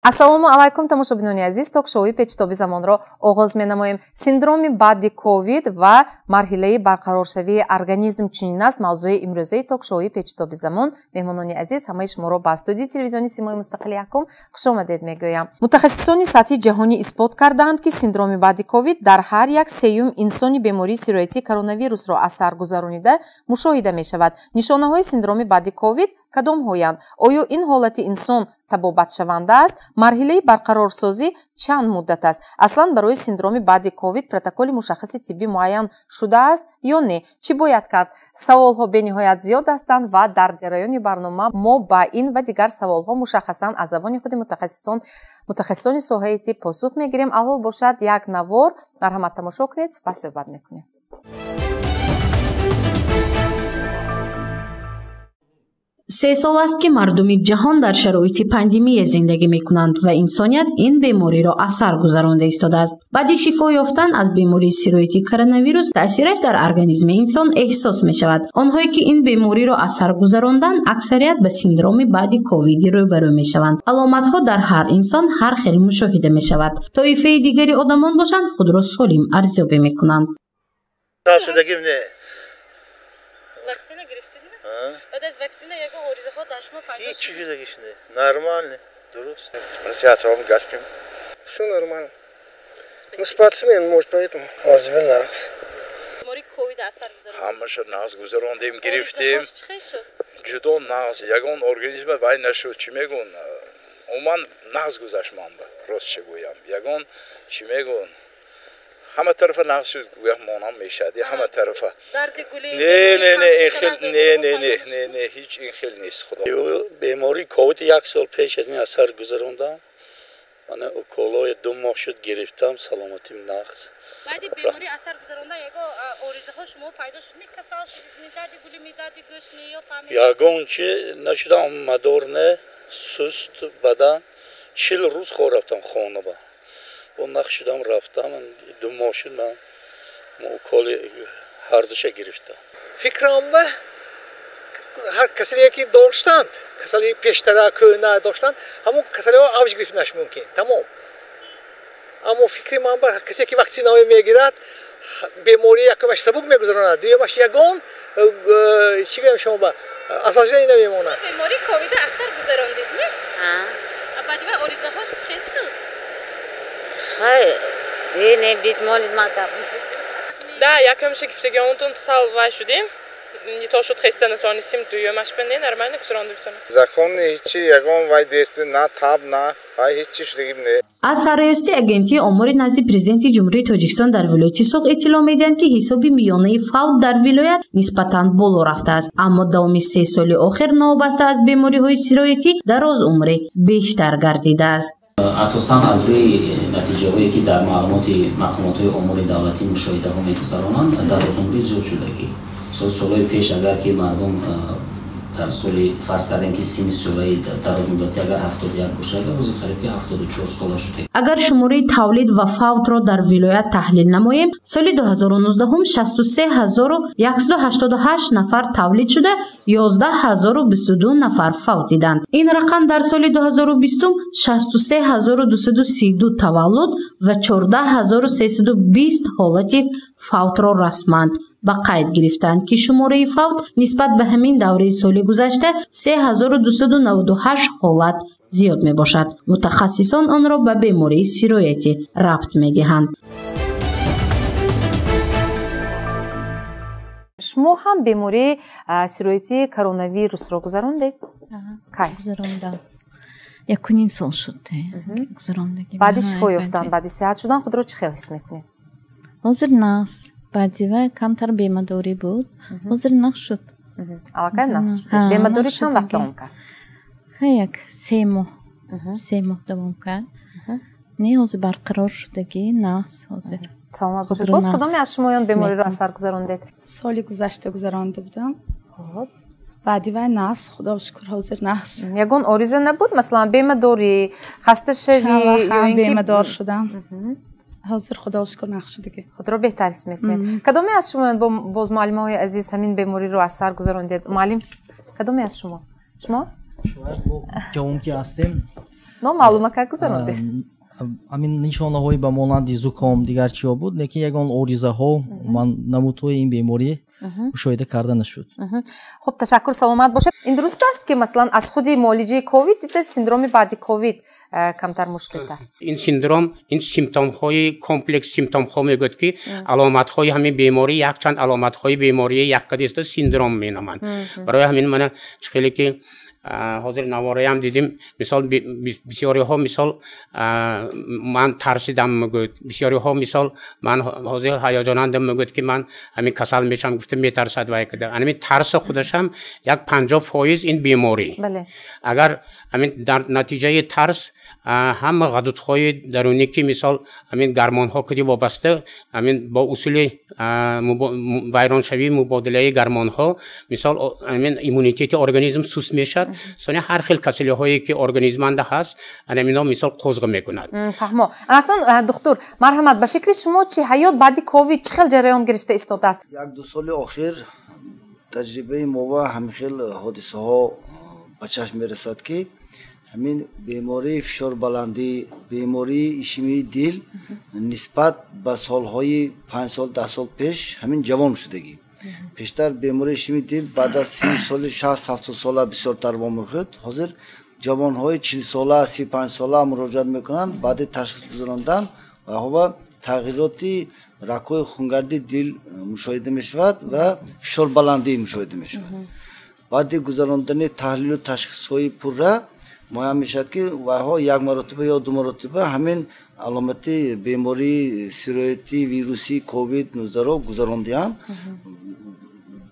Ассалому алайкум тамошобинони азиз, ток-шоуи Печтоби замонро оғоз менамоем. Синдроми баъди ковид ва марҳилаи барқароршавии организм чунин аст мавзӯи имрӯзаи ток-шоуи Печтоби замон. меҳмонони азиз, ҳамаи шуморо ба студияи телевизиони Симои Мустақили Якум хушомадед мегӯям. мутахассисони сатҳи ҷаҳонӣ исбот кардаанд, ки синдроми баъди ковид дар ҳар як сеюм инсони бемории сироятии коронавирусро аз сар гузаронида мушоҳида мешавад. нишонаҳои синдроми баъди ковид кадомҳоянд? Оё ин ҳолати инсон табобатшаванда аст? Марҳилаи барқарорсозӣ чанд муддат аст? Аслан барои синдроми баъди ковид протоколи мушаххаси тиббӣ муайян шудааст ё не? Чӣ бояд кард? Саволҳо бениҳоят зиёд ҳастанд ва дар ҷараёни барнома мо ба ин ва дигар саволҳо мушаххасан аз забони худи мутахассисони соҳаи тиб посух мегирем. Алҳол бошад як навор, марҳамат тамошо кунед, сипас суҳбат мекунем. 3 сол аст ки мардуми ҷаҳон дар шароити пандемия зиндагӣ мекунанд ва инсоният ин бемориро аз сар гузаронда истодааст. баъди шифо ёфтан аз бемории сирояти коронавирус таъсираш дар организми инсон эҳсос мешавад. онҳое ки ин бемориро аз сар гузаронданд аксарият ба синдроми баъди ковиди рӯбарӯ мешаванд. аломатҳо дар ҳар инсон ҳар хел мушоҳида мешавад. тоифаи дигари одамон бошанд худро солим арзёбӣ мекунанд. Вакцина гирифтидми? Баъд аз вакцина ягон оризаҳо дар шумо пайдо шуд? Ҳеҷ чизи дагиш не. Нормально. Дуруст. Театром гаштим. Всё нормально. Мы спортсмен, может, поэтому. Озби нағз. Бемори ковид аз сар гузаронд. Ҳамаша нағз гузарондем, гирифтем. Ҷудо нағз, ягон организма вай нашуд. Чӣ мегӯн? Умуман нағз гузашт манба. Рост чӣ гӯям. Ягон чӣ мегӯн? ҳама тарафа нағз шуд гӯям монам мешад. ҳама тарафа. Дарди гули. Не, ҳеҷ ин хел нест худо. бемори ковид 1 сол пеш аз ин аз сар гузарондам. мана уколои 2 моҳ шуд гирифтам, саломатим нағз. баъди бемори аз сар гузаронда ягон оризаҳо шумо пайдо шуд? Касал шудед? Дарди гули, дарди гӯшт ё фаҳмед? ягон чи нашудам, мадор не, суст бадан. 40 рӯз хор рафтам хона ба. бо нах шудам рафтам, 2 моҳ шуд ман уколи ҳардуша гирифтам. Фикрам ба ҳар касалие ки доштанд, касали пештара кӯна доштанд, ҳамон касалиҳо авҷ гирифтанаш мумкин. Тамом. аммо фикри ман ба касе ки вакцинаҳо мегирад, бемори якумаш сабук мегузаронад, дуюмаш ягон чӣ гӯям шумо ба осложнение намемонад. бемори ковид аз сар гузарондидми? баъди ва оризаҳош чӣ хел шуд? не бидмоли мадам. Да, якумша гифтаги онтон сал вай шудем. Не то шуд хеста натонистим, дуюмаш ба не нормально гузарондим сон. Закони ҳичи ягон вай дести на таб на вай ҳичи шудагим не. аз сарроёсти агентии омори назди президенти ҷумҳурии Тоҷикистон дар вилояти Суғ иттилоъ медиҳанд, ки ҳисоби миёнаи фавт дар вилоят нисбатан боло рафтааст, аммо давоми 3 соли охир новобаста аз бемориҳои сироятӣ дарозумрӣ бештар гардидааст. асосан аз рӯи натиҷаҳое ки дар маълумоти мақомотҳои омури давлатӣ мушоҳидаҳо мегузаронанд, дарозумрӣ зиёд шудагӣ. солҳои пеш агар ки мардум дар соли фарз кардем ки синни солаи дарозмуддатӣ агар 71 бошад, агар рӯзи қариби 74 сола шуд. агар шумораи тавлид ва фавтро дар вилоят таҳлил намоем, соли 2019 63188 нафар тавлид шуда, 11022 нафар фавт диданд. ин рақам дар соли 2020 63232 таваллуд ва 14320 ҳолати фавтро расманд ба қайд гирифтанд, ки шумораи фавт нисбат ба ҳамин давраи соли гузашта 3298 ҳолат зиёд мебошад. мутахассисон онро ба бемории сироятӣ рабт медиҳанд. шумо ҳам бемории сироятии коронавирусро гузарондед? кай гузарондам. 1.5 сол шуд гузарондагӣ. баъди шифо ёфтан, баъди сеҳат шудан худро чӣ хел ҳис мекунед? ҳозир нағз. баъди ва камтар бемадорӣ буд, ҳозир нағз шуд. аллакай нағз шуд. бемадорӣ чанд вақт давом кард? як 3 моҳ. 3 моҳ давом кард. не ҳозир барқарор шудагӣ нағз ҳозир. саломат бошед. боз кадоме аз шумоён бемориро аз сар гузарондед? соли гузашта гузаронда будам. баъди ва нағз, худо шукр ҳозир нағз. ягон ориза набуд? Масалан бемадорӣ, хаста шавӣ ё ин ки бемадор шудам. ҳозир худо шукр нағз шудагӣ. худро беҳтар ҳис мекунед. кадоме аз шумоён боз муаллимаҳои азиз ҳамин бемориро аз сар гузарондед? муаллим, кадоме аз шумо? шояд мо ҷавон ки ҳастем номаълума как гузарондед? Амин нишонаҳои ба монанди зуком дигар чиё буд, лекин ягон оризаҳо ман намудҳои ин беморӣ мушоҳида карда нашуд. хуб ташаккур, саломат бошед. ин дуруст аст ки маслан аз худи муолиҷаи ковид дида синдроми баъди ковид камтар мушкилтар? ин синдром ин симптомҳои комплекс симптомҳо мегӯяд ки аломатҳои ҳамин беморӣ якчанд аломатҳои бемории яккадиста синдром меноманд. барои ҳамин мана хеле ки ҳозир навораям дидим, мисол бисёриҳо мисол ман тарсидам мегӯяд, бисёриҳо мисол ман ҳозир ҳаяҷонандам мегӯяд ки ман ҳамин касал мешам, гуфта метарсад ва якда ҳамин тарси худашам як 50% ин беморӣ. агар ҳамин дар натиҷаи тарс ҳама ғадудҳои дарунӣ ки мисол ҳамин гармонҳо ки вобаста ҳамин бо усули вайроншавии мубодилаи гармонҳо мисол ҳамин иммунитети организм суст мешад, сони ҳар хел касалиҳое ки организманда ҳаст ҳамино мисол қозға мекунад. фаҳмо. анакун духтур марҳамат, ба фикри шумо чи ҳаёт баъди ковид чӣ хел ҷараён гирифта истодааст? як ду соли охир таҷрибаи мо ва ҳамин хел ҳодисаҳо ба чашм мерасад ки ҳамин бемории фишорбаландӣ, бемории ишемии дил нисбат ба солҳои 5 сол 10 сол пеш ҳамин ҷавоншудагӣ. пештар бемории ишемии дил баъд аз 30 соли 60-70 сола бисёртар вомехӯд. ҳозир ҷавонҳои 40 сола 35 сола муроҷиат мекунанд баъди ташхис гузарондан ва тағйироти рагҳои хунгарди дил мушоҳида мешавад ва фишорбаландӣ мушоҳида мешавад. баъди гузарондани таҳлилу ташхисҳои пурра муайян мешавад ки вайҳо як маротиба ё ду маротиба ҳамин аломати бемории сироити вируси ковид-19-ро гузарондиянд.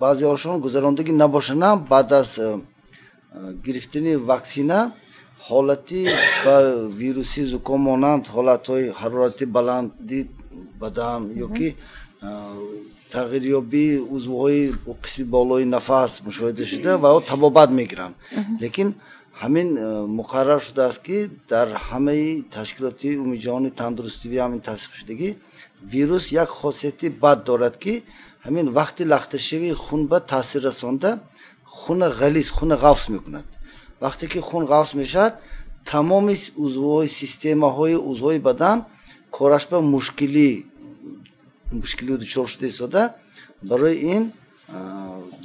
баъзеҳошон гузарондагӣ набошанам баъд аз гирифтани ваксина ҳолати ба вируси зуком монанд ҳолатҳои ҳарорати баланди бадан ё ки тағйирёбии узвҳои қисми болои нафас мушоҳида шуда ва табобат мегиранд. лекин ҳамин муқаррар шудааст ки дар ҳамаи ташкилоти умумиҷаҳони тандурустивӣ ҳамин тасдиқшудагӣ вирус як хосияти бад дорад ки ҳамин вақти лахташавии хун ба таъсир расонда хуна ғалис, хуна ғафз мекунад. вақте ки хун ғафз мешавад тамоми узвҳои системаҳои узвҳои бадан кораш ба мушкилӣ дучор шуда истода. барои ин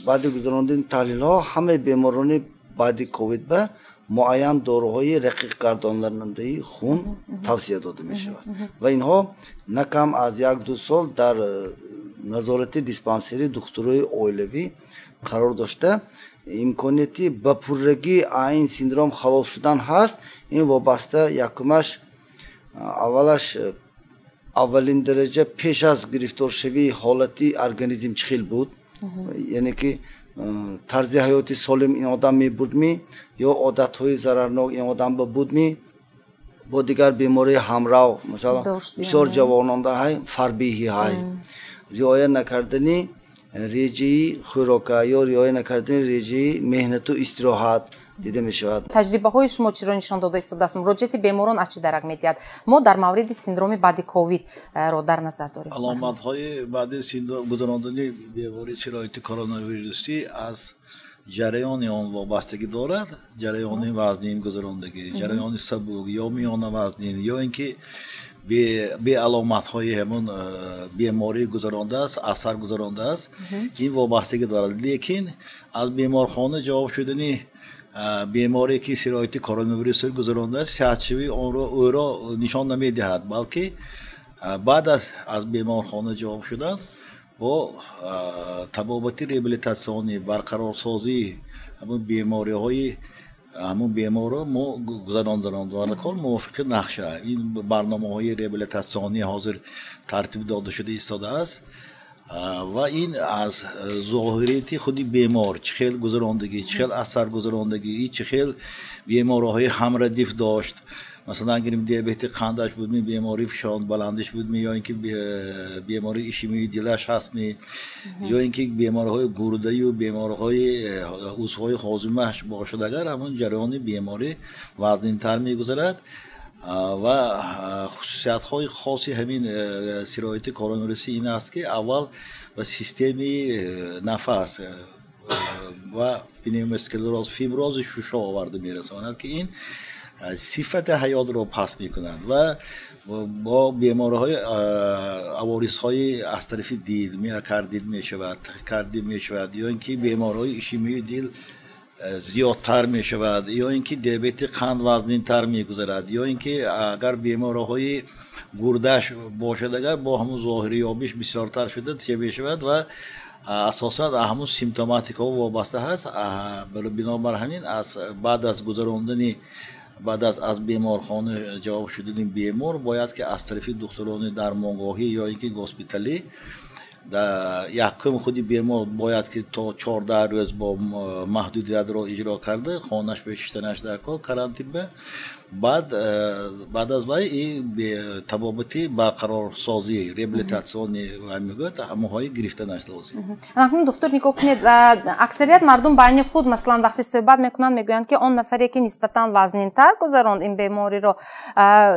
баъди гузарондани таҳлилҳо ҳамаи беморони баъди ковид ба муайян доруҳои рақиқ гардондандаи хун тавсия дода мешавад ва инҳо на кам аз 1-2 сол дар назорати диспансери духтурои оилавӣ қарор дошта имконияти ба пуррагӣ ин синдром халос шудан ҳаст. ин вобаста якумаш аввалаш аввалин дараҷа пеш аз гирифторшавии ҳолати организм чӣ хел буд, яъне ки тарзи ҳаёти солим ин одам мебурдми ё одатҳои зарарнок ин одам будми бо дигар бемории ҳамрав масалан бисёр ҷавононда ҳай фарбиҳӣ ҳай риоя накардани реҷаи хӯрока ё риоя накардани реҷаи меҳнату истироҳат дида мешавад. таҷрибаҳои шумо чиро нишон дода истодааст? муроҷиати беморон аз чӣ дарак медиҳад? мо дар мавриди синдроми баъди ковид ро дар назар дорем. аломатҳои баъди гузарондани бемории сироити коронавирусӣ аз ҷараёни он вобастагӣ дорад. ҷараёни вазнин гузарондагӣ, ҷараёни сабук ё миёна вазнин ё ин ки беаломатҳои ҳамон беморӣ гузарондааст, асар гузарондааст. ин вобастагӣ дорад. лекин аз беморхона ҷавоб шудани беморие ки сироити коронавирусро гузарондааст сиҳатшавии ӯро нишон намедиҳад, балки баъд аз беморхона ҷавоб шудан бо табобати реабилитатсионӣ барқарорсозии ҳамон бемориҳои ҳамон беморро мо гузаронданд ва кор мувофиқи нақша. ин барномаҳои реабилитатсионӣ ҳозир тартиб дода шуда истодааст ва ин аз зоҳирияти худи бемор чӣ хел гузарондагӣ, чӣ хел асар гузарондагӣ, чӣ хел бемориҳои ҳамрадиф дошт. масалан гирем диабети қандаш будми, бемории фишорбаландиш будми, ё ин ки бемории ишемии дилаш ҳастми, ё ин ки бемориҳои гурдаю бемориҳои узвҳои ҳозимааш бошад, агар ҳамон ҷараёни беморӣ вазнинтар мегузарад ва хусусиятҳои хоси ҳамин сироити коронавирусӣ ин аст ки аввал ба системи нафас ва пневмосклероз фибрози шушо оварда мерасонад ки ин صفت حیات رو پس میکنند و با بیماری‌های عوارض‌های از طرف دید میاکاردیت میشود، تاکیکاردی میشود یا اینکه بیماری‌های ایشیمی دل زیادتر میشود یا اینکه دیابت قند وزنین‌تر میگذرد یا اینکه اگر بیماری‌های گردش باشد اگر با همون ظاهری یابیش بسیارتر شده چه میشود و اساسا همون سیمپتوماتیک ها وابسته هست. بنابر همین بعد از گذراندن بعد از بیمارخانه جواب شدن بیمار باید که از طرف دکتران درمانگاهی یا اینکه هسپیتالی یکم خودی بیمار باید که تا 14 روز با محدودیت را اجرا کرده خانش بشتنش در کار کرانتین به بعد از وای این تبابتی برقرار سازی ریابیلیتاسیون و میگوید همه گرفتنش لازم. نحن دکتر میگوید اکثریت مردم بین خود مثلا وقتی صحبت میکنن میگویند که اون نفری که نسبتا وزنین‌تر گذراند این بیماری رو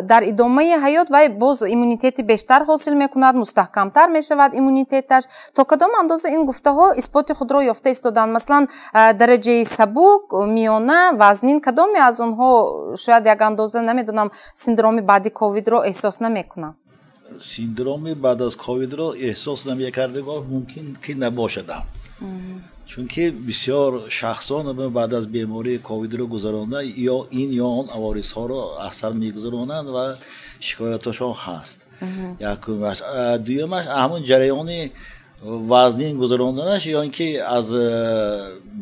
در ادامه حیات وای باز ایمونیتتی بیشتر حاصل میکند، مستحکمتر میشود ایمونیتتش. تا کدام اندازه این گفته ها اثبات خود را یافته استادن؟ مثلا درجه سبک، میانه، وزنین کدام از اونها شاید اندازه نمیدونم سیندروم بعد کووید رو احساس نمیکنم؟ سیندروم بعد از کووید رو احساس نمیکردگاه ممکن که نباشد، چون که بسیار شخصان بعد از بیماری کووید رو گذرانده یا این یا آن عوارض ها رو اثر میگذرانند و شکایتشان هست. یکمش دویمش همون جریان وزنین گذراندنش یا اینکه از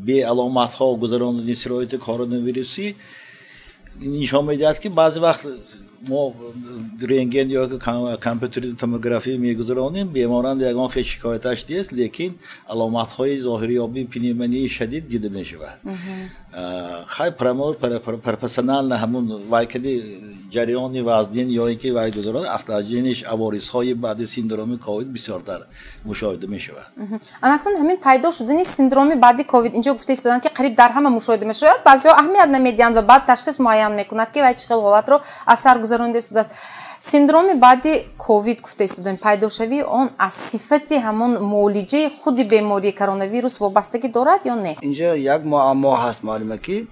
بی علامت ها گذراندن شرایط کرونا ویروسی نشان میدهد که بعضی وقت ما رنتگن یا کامپیوتری توموگرافی میگذرانیم بیماران یگان خیلی شکایتش نیست لیکن علامت های ظاهری یابی پنیومونی شدید دیده میشود. خیلی پرسنل همون وایکدی جریان وزنین یا اینکه وای گذران اصلا جنش عوارض های بعد سیندروم کووید بسیارتر مشاهده میشود. اناکنون همین پیدا شدن سیندروم بعد کووید اینجا گفته استادن که قریب در همه مشاهده میشود، بعضیا اهمیت نمیدن و بعد تشخیص معین میکند که وای چه حالت رو اثر گذرانده شده است. سیندروم بعد کووید گفته استادن پیدا شوی اون از صفت همون معالجه خود بیماری کرونا ویروس وابستگی دارد یا نه؟ اینجا یک معما هست معلومه که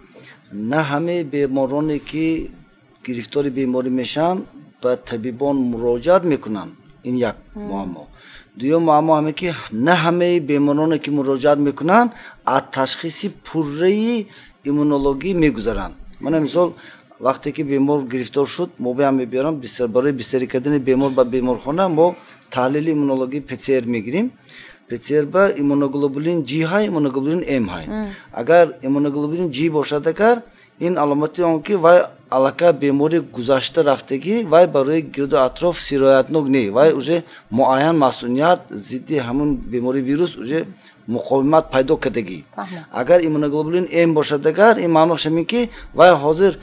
نه همه بیمارانی که گرفتار بیماری میشن به طبیبان مراجعت میکنن، این یک معما. دوم معما همه که نه همه بیمارانی که مراجعت میکنن از تشخیص پوره ایمونولوژی میگذرن. من مثال وقتی که بیمار گرفتار شد ما به هم میبرم برای بستری کردن بیمار به بیمارخانه ما تحلیل ایمونولوژی PCR میگیریم. PCR با ایمونوگلوبولین G های ایمونوگلوبولین M های. اگر ایمونوگلوبولین G باشد اگر این علامتی آن که وای علاقه بیماری گذشته رفتگی وای برای گرد و اطراف سرایتناک نی وای اوجه معین مسئولیت ضد همون بیماری ویروس اوجه مقاومت پیدا کردگی. اگر ایمونوگلوبولین M باشد اگر این معناش همین که وای حاضر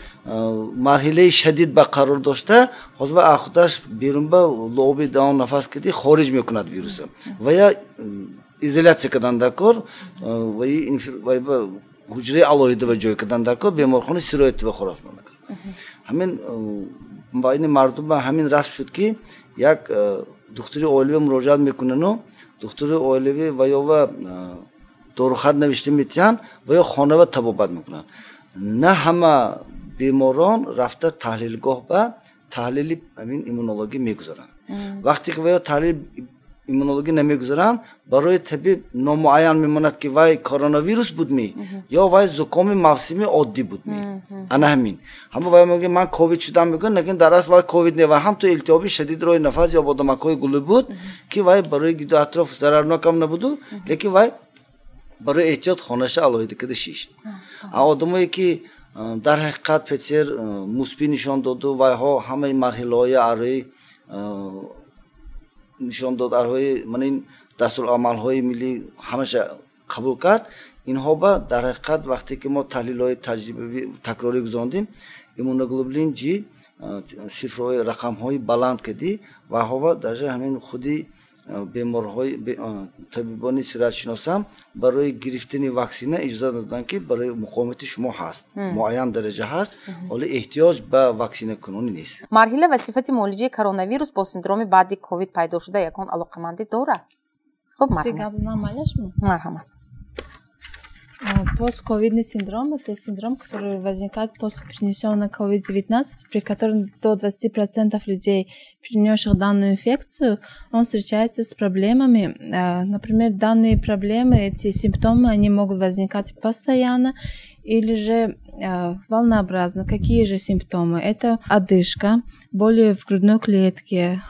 مرحله شدید به قرار داشته حاضر و خودش بیرون به لوبی داون نفس کردی خارج میکند ویروس و یا ایزولیاسیون کردن دکار وای حجره علایده و جای کردن در کار بیمارخانه سرایت و خرافت نمیکنه. همین بین مردم همین رسم شد که یک دکتر اولوی مراجعت میکنن و دکتر اولوی و یا داروخط نوشته میتین و یا خانه و طبابت میکنن. نه همه بیماران رفته تحلیلگاه به تحلیل همین ایمونولوژی میگذارن. وقتی که و یا تحلیل ایمونولوژی نمیگذارن برای طبیب نامعین میماند که وای کرونا ویروس بود می یا وای زکام موسمی عادی بود می. انا همین همه وای میگه من کووید شدم میگن لیکن در اصل وای کووید نه و هم تو التهاب شدید روی نفس یا بادمکای گلو بود که وای برای گیدو اطراف ضررناک هم نبود لیکن وای برای احتیاط خانش علایده کده شیشت. آدمایی که در حقیقت PCR مثبت نشان داد و ها همه مرحله‌های اره نشان داد ارهای من این دستورالعمل‌های ملی همش قبول کرد. اینها با در حقیقت وقتی که ما تحلیل‌های تجربی تکراری گذراندیم ایمونوگلوبولین G صفرهای رقم‌های بلند کردی و هوا در همین خودی بیمارهای طبیبانی صورت شناسم برای گرفتن واکسینه اجازه دادن که برای مقاومت شما هست معین درجه هست ولی احتیاج به واکسینه کنونی نیست. مرحله و صفت معالجه کرونا ویروس با سیندروم بعد کووید پیدا شده یکان علاقمندی دارد. خب مرحمت. مرحمت. Постковидный синдром – это синдром, который возникает после перенесенного COVID-19, при котором до 20% людей, перенесших данную инфекцию, он встречается с проблемами. Например, данные проблемы, эти симптомы, они могут возникать постоянно или же волнообразно. Какие же симптомы? Это одышка, боли в грудной клетке,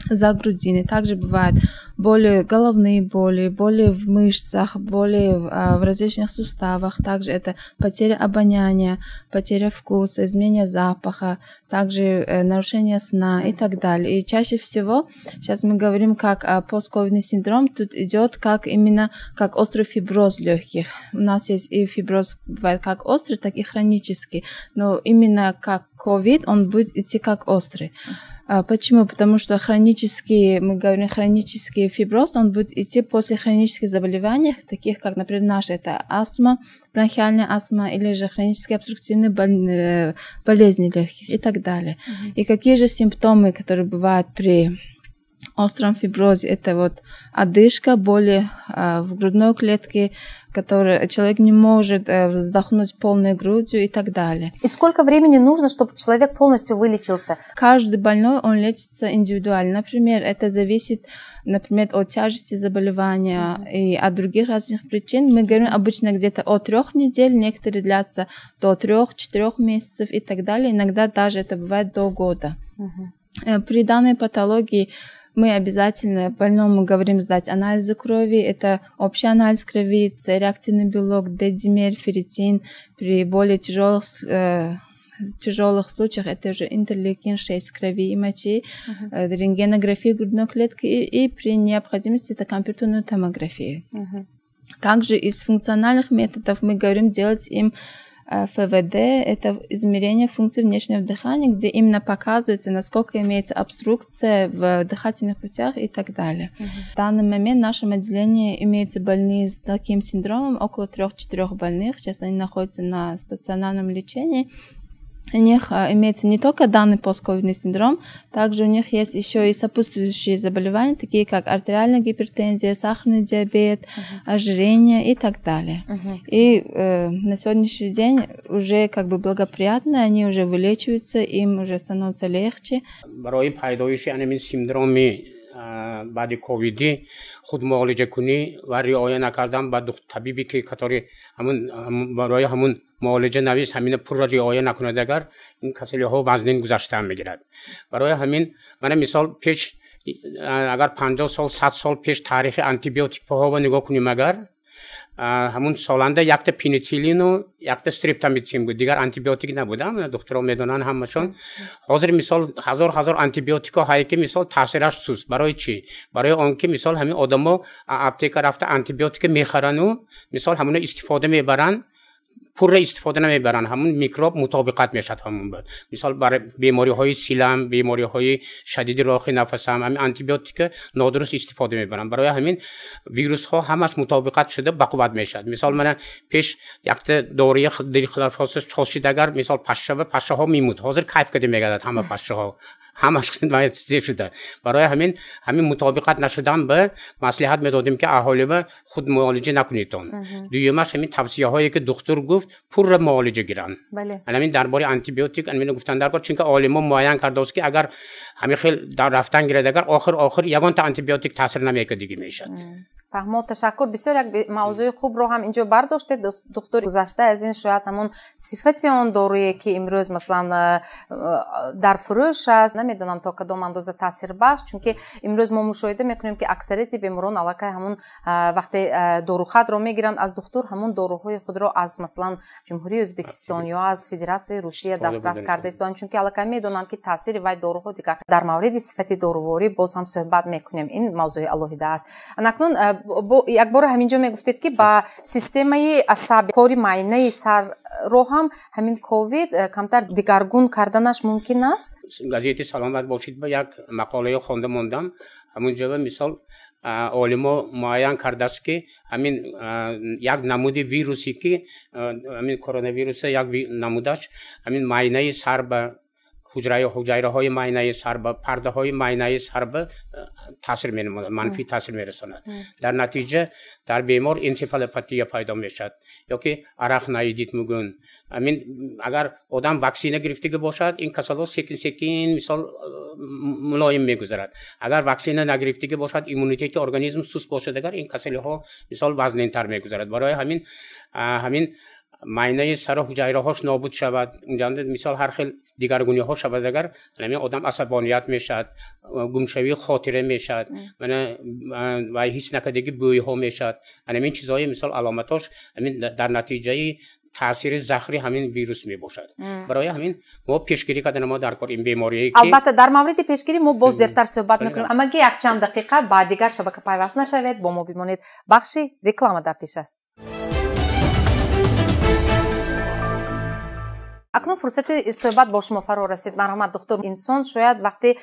за грудиной. Также бывают головные боли, боли в мышцах, боли в различных суставах. Также это потеря обоняния, потеря вкуса, изменение запаха, также нарушение сна и так далее. И чаще всего, сейчас мы говорим как постковидный синдром, тут идет именно как острый фиброз легких. У нас есть и фиброз бывает как острый, так и хронический. Но именно как COVID он будет идти как острый. Почему? Потому что мы говорим хронический фиброз, он будет идти после хронических заболеваний, таких как, например, это астма, бронхиальная астма или же хронические обструктивные болезни легких и так далее. И какие же симптомы, которые бывают при остром фиброзе? Это одышка, боли в грудной клетке, который человек не может вздохнуть полной грудью и так далее. И сколько времени нужно, чтобы человек полностью вылечился? Каждый больной, он лечится индивидуально. Например, это зависит, от тяжести заболевания и от других разных причин. Мы говорим обычно где-то от 3 недель, некоторые длятся до 3-4 месяцев и так далее. Иногда даже это бывает до года. При данной патологии мы обязательно больному говорим сдать анализы крови. Это общий анализ крови, С-реактивный белок, D-димер, ферритин. При более тяжелых случаях это уже интерлейкин-6 крови и мочи, рентгенография грудной клетки и при необходимости это компьютерную томографию. Также из функциональных методов мы говорим делать им ФВД – это измерение функции внешнего дыхания, где именно показывается, насколько имеется обструкция в дыхательных путях и так далее. В данный момент в нашем отделении имеются больные с таким синдромом, около 3-4 больных. Сейчас они находятся на стационарном лечении. У них имеется не только данный постковидный синдром, также у них есть еще и сопутствующие заболевания, такие как артериальная гипертензия, сахарный диабет, ожирение и так далее. И на сегодняшний день уже благоприятно, они уже вылечиваются, им уже становится легче. بعد کوویدی خود معالجه کنی و رعایت نکردن با طبیبی که کاری برای همون معالجه نویس همین پر رعایت نکند اگر این کسری ها وزن گذشته میگیرد. برای همین من مثال پیش اگر 50 سال 100 سال پیش تاریخ آنتی بیوتیک ها نگاه کنیم اگر همون سالانده یک تا پنیسیلین و یک تا استریپتامیسین بود، دیگر آنتی بیوتیک نبودم. دکترها میدونن همشون. حاضر مثال هزار آنتی بیوتیک هایی که مثال تاثیرش سوست. برای چی؟ برای آنکه مثال همین آدما آپتیک رفته آنتی بیوتیک میخرن و مثال همون استفاده میبرن. پر استفاده نمیبرن، همون میکروب مطابقت میشد همون بود. مثال برای بیماری های سیلم، بیماری های شدید راه نفس همین آنتی بیوتیک نادرست استفاده میبرن. برای همین ویروس ها همش مطابقت شده بقوت میشد. مثال من پیش یک دوره خلافاس چالشید اگر مثال پشه ها میمود، حاضر کیف کده میگردد همه پشه ها همش باید شده. برای همین مطابقت نشدن به مصلحت میدادیم که اهالی و خود معالجه نکنیدون. دویمش همین توصیه هایی که دکتر گفت پر معالجه گیرن. بله. همین درباره آنتی بیوتیک همین گفتن درباره چون که عالما معین کرده است که اگر همین خیلی در رفتن گیرد اگر آخر یگان تا آنتی بیوتیک تاثیر نمیکنه دیگه میشد. فهمو تشکر. بسیار یک موضوع خوب رو هم اینجا برداشتید دکتر. گذشته از این شاید همون صفت اون دارویی که امروز مثلا در فروش است نمیدونم تا کدام اندازه تاثیر بخش، چون که امروز ما مشاهده میکنیم که اکثریت بیماران علاقه همون وقتی دارو خود رو میگیرن از دکتر همون داروهای خود رو از مثلا جمهوری ازبکستان یا از فدراسیون روسیه دسترس کرده استان، چون که علاقه میدونن که تاثیر وای داروها دیگه. در مورد صفت داروواری باز هم صحبت میکنیم، این موضوع علاهیده است. اکنون یک بار همینجا میگفتید که با سیستم عصبی کاری معاینه سر رو هم همین کووید کمتر دگرگون کردنش ممکن است. گزیده سلامت باشید با یک مقاله خوانده موندم همونجا مثال علما معین کرده است که همین یک نمود ویروسی که همین کرونا ویروس یک نمودش همین معاینه سر به حجایره‌های معاینه سر به پرده‌های معاینه سر به تاثیر می‌نماید، منفی تاثیر می‌رساند. در نتیجه در بیمار انسفالوپاتی پیدا می‌شود یا که عرق نایدید میگن. همین اگر آدم واکسینه گرفته باشد این کسال‌ها سکین مثال ملایم می‌گذرد. اگر واکسینه نگرفته باشد ایمونیته ارگانیسم سست باشد اگر این کسال‌ها مثال وزن‌تر می‌گذرد. برای همین معاینه سر حجایره‌هاش نابود شود. اونجا مثال هر خیل دیگرگونی‌ها شود اگر همین آدم عصبانیت میشد، گمشوی خاطره میشد، و هیچ نکردگی بوی‌ها میشد. همین چیزهای مثال علامتاش همین در نتیجه تاثیر زهری همین ویروس می باشد. برای همین ما پیشگیری کردن ما در کار این بیماری که البته در مورد پیشگیری ما باز دیرتر صحبت میکنیم، اما یک چند دقیقه بعد دیگر شبکه پیوست نشوید، با ما بمانید. بخشی رکلام در پیش است. اکنون فرصت صحبت با شما فرا رسید. مرحمت دکتر، انسان شاید وقتی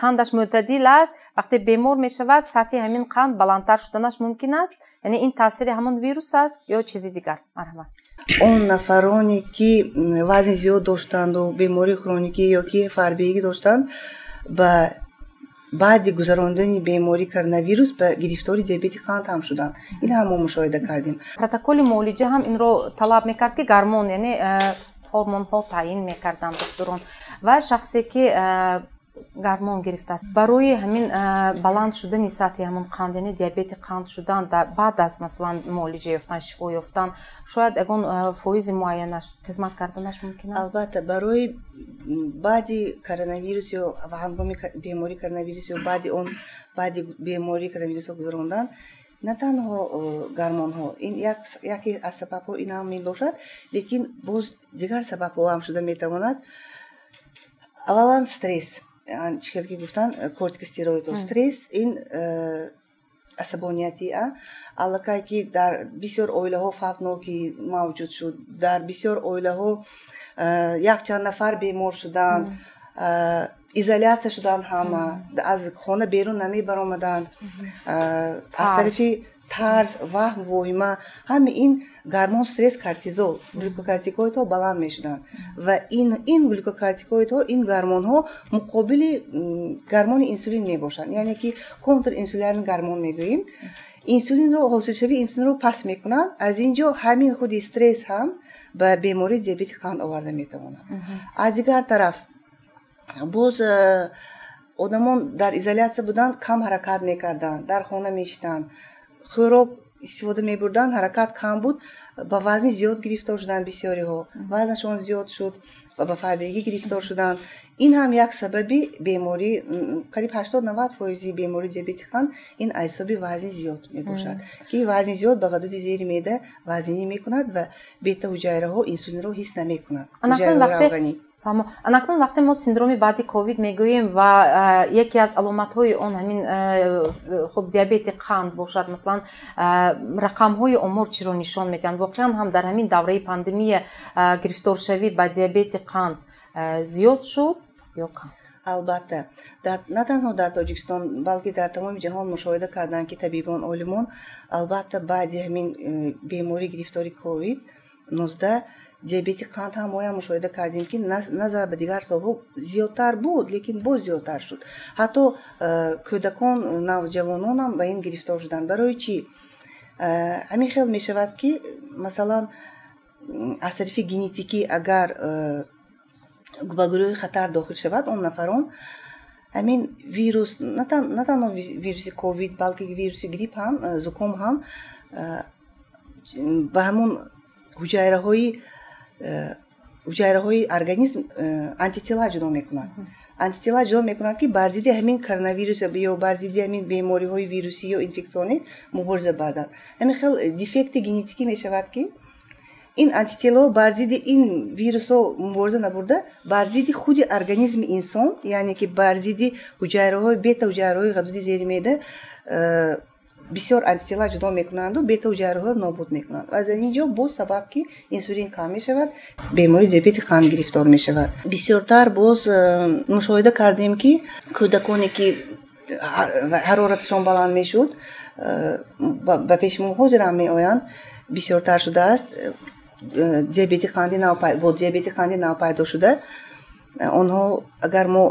قندش معتدل است، وقتی بیمار می شود سطح همین قند بلندتر شدنش ممکن است، یعنی این تاثیر همون ویروس است یا چیزی دیگر؟ مرحمت. اون نفرانی که وزن زیاد داشتند و بیماری کرونیکی یا که فربگی داشتند با بعد گذراندن بیماری کرونا ویروس به گرفتاری دیابت قند هم شدند. این هم ما مشاهده کردیم. پروتکل معالجه هم این رو طلب میکرد که گرمون یعنی هورمون ها تعیین میکردن دکتران و شخصی که گرمون گرفته است برای همین بلند شدن سطح همون قند یعنی دیابت قند شدن بعد از مثلا معالجه یافتن شفا یافتن شاید اگه فایز معینش خدمت کردنش ممکن است. البته برای بعد کرونا ویروس یا هنگام بیماری کرونا ویروس یا بعد بیماری کرونا ویروس گذراندن نه تنها گرمان ها این یکی از سبب ها این هم می باشد، لیکن باز دیگر سبب ها هم شده می تواند. اولا استرس، چیکار که گفتن کورتیکوستیروید و استرس این عصبانیتی علاقه که در بسیار اویله ها خوابناکی موجود شد، در بسیار اویله ها یک چند نفر بیمار شدن، ایزولیاسیون شدن، همه از خانه بیرون نمی برآمدن، از طرف ترس وهم وهمه، همه این گرمان استرس کورتیزول گلوکورتیکوید ها بلند می شدن و این گلوکورتیکوید ها این گرمان ها مقابل گرمان انسولین می باشند، یعنی که کنتر انسولین گرمان می گوییم. انسولین رو حاصلشوی انسولین رو پس میکنن، از اینجا همین خود استرس هم به بیماری دیابت قند آورده میتواند. از دیگر طرف باز آدمان در ایزولیاسیون بودن کم حرکت میکردن، در خانه میشتن، خوراک استفاده میبردن، حرکت کم بود، با وزن زیاد گرفتار شدن، بسیاری ها وزنشون زیاد شد و با فربگی گرفتار شدن. این هم یک سببی بیماری قریب 80-90% بیماری دیابت قند این عصبی وزن زیاد می باشد که وزن زیاد به غدود زیر معده وزنی میکند و بیتا حجایره ها انسولین رو حس نمیکنند. اکنون وقتی ما سندروم بعد کووید میگوییم و یکی از علامت های اون همین خب دیابت قند باشد، مثلا رقم های عمر چی رو نشان میدن؟ واقعا هم در همین دوره پاندمی گرفتار شوی با دیابت قند زیاد شد یا کم؟ البته نه تنها در تاجیکستان بلکه در تمام جهان مشاهده کردن که طبیبان علمان البته بعد همین بیماری گرفتاری کووید 19 دیابت قند هم ما مشاهده کردیم که نظر به دیگر سالها زیادتر بود، لیکن باز زیادتر شد. حتی کودکان نوجوانان هم به این گرفتار شدن. برای چی؟ همین خیلی می شود که مثلا از طریق ژنتیکی اگر به گروه خطر داخل شود اون نفران همین ویروس نه تنها ویروس کووید بلکه ویروس گریپ هم زکام هم به همون حجایره های ارگانیسم آنتیتلا جدا میکنند. آنتیتلا جدا میکنند که بر ضد همین کرونا ویروس یا بر ضد همین بیماری های ویروسی یا انفکسیونی مبارزه بردن. همین خیلی دیفکت ژنتیکی میشود که این آنتیتلا بر ضد این ویروس ها مبارزه نبرده، بر ضد خود ارگانیسم انسان، یعنی که بر ضد حجایره های بیتا حجایره های غدود زیر معده بسیار آنتیتلا جدا میکنند و بیتا حجایره ها نابود میکنند. از اینجا با سبب که انسولین کم میشود بیماری دیابت قند گرفتار میشود. بسیارتر باز مشاهده کردیم که کودکانی که حرارتشان بلند میشد به پیش ما حاضر می آیند بسیارتر شده است، دیابت قند نو پیدا شده онҳо агар мо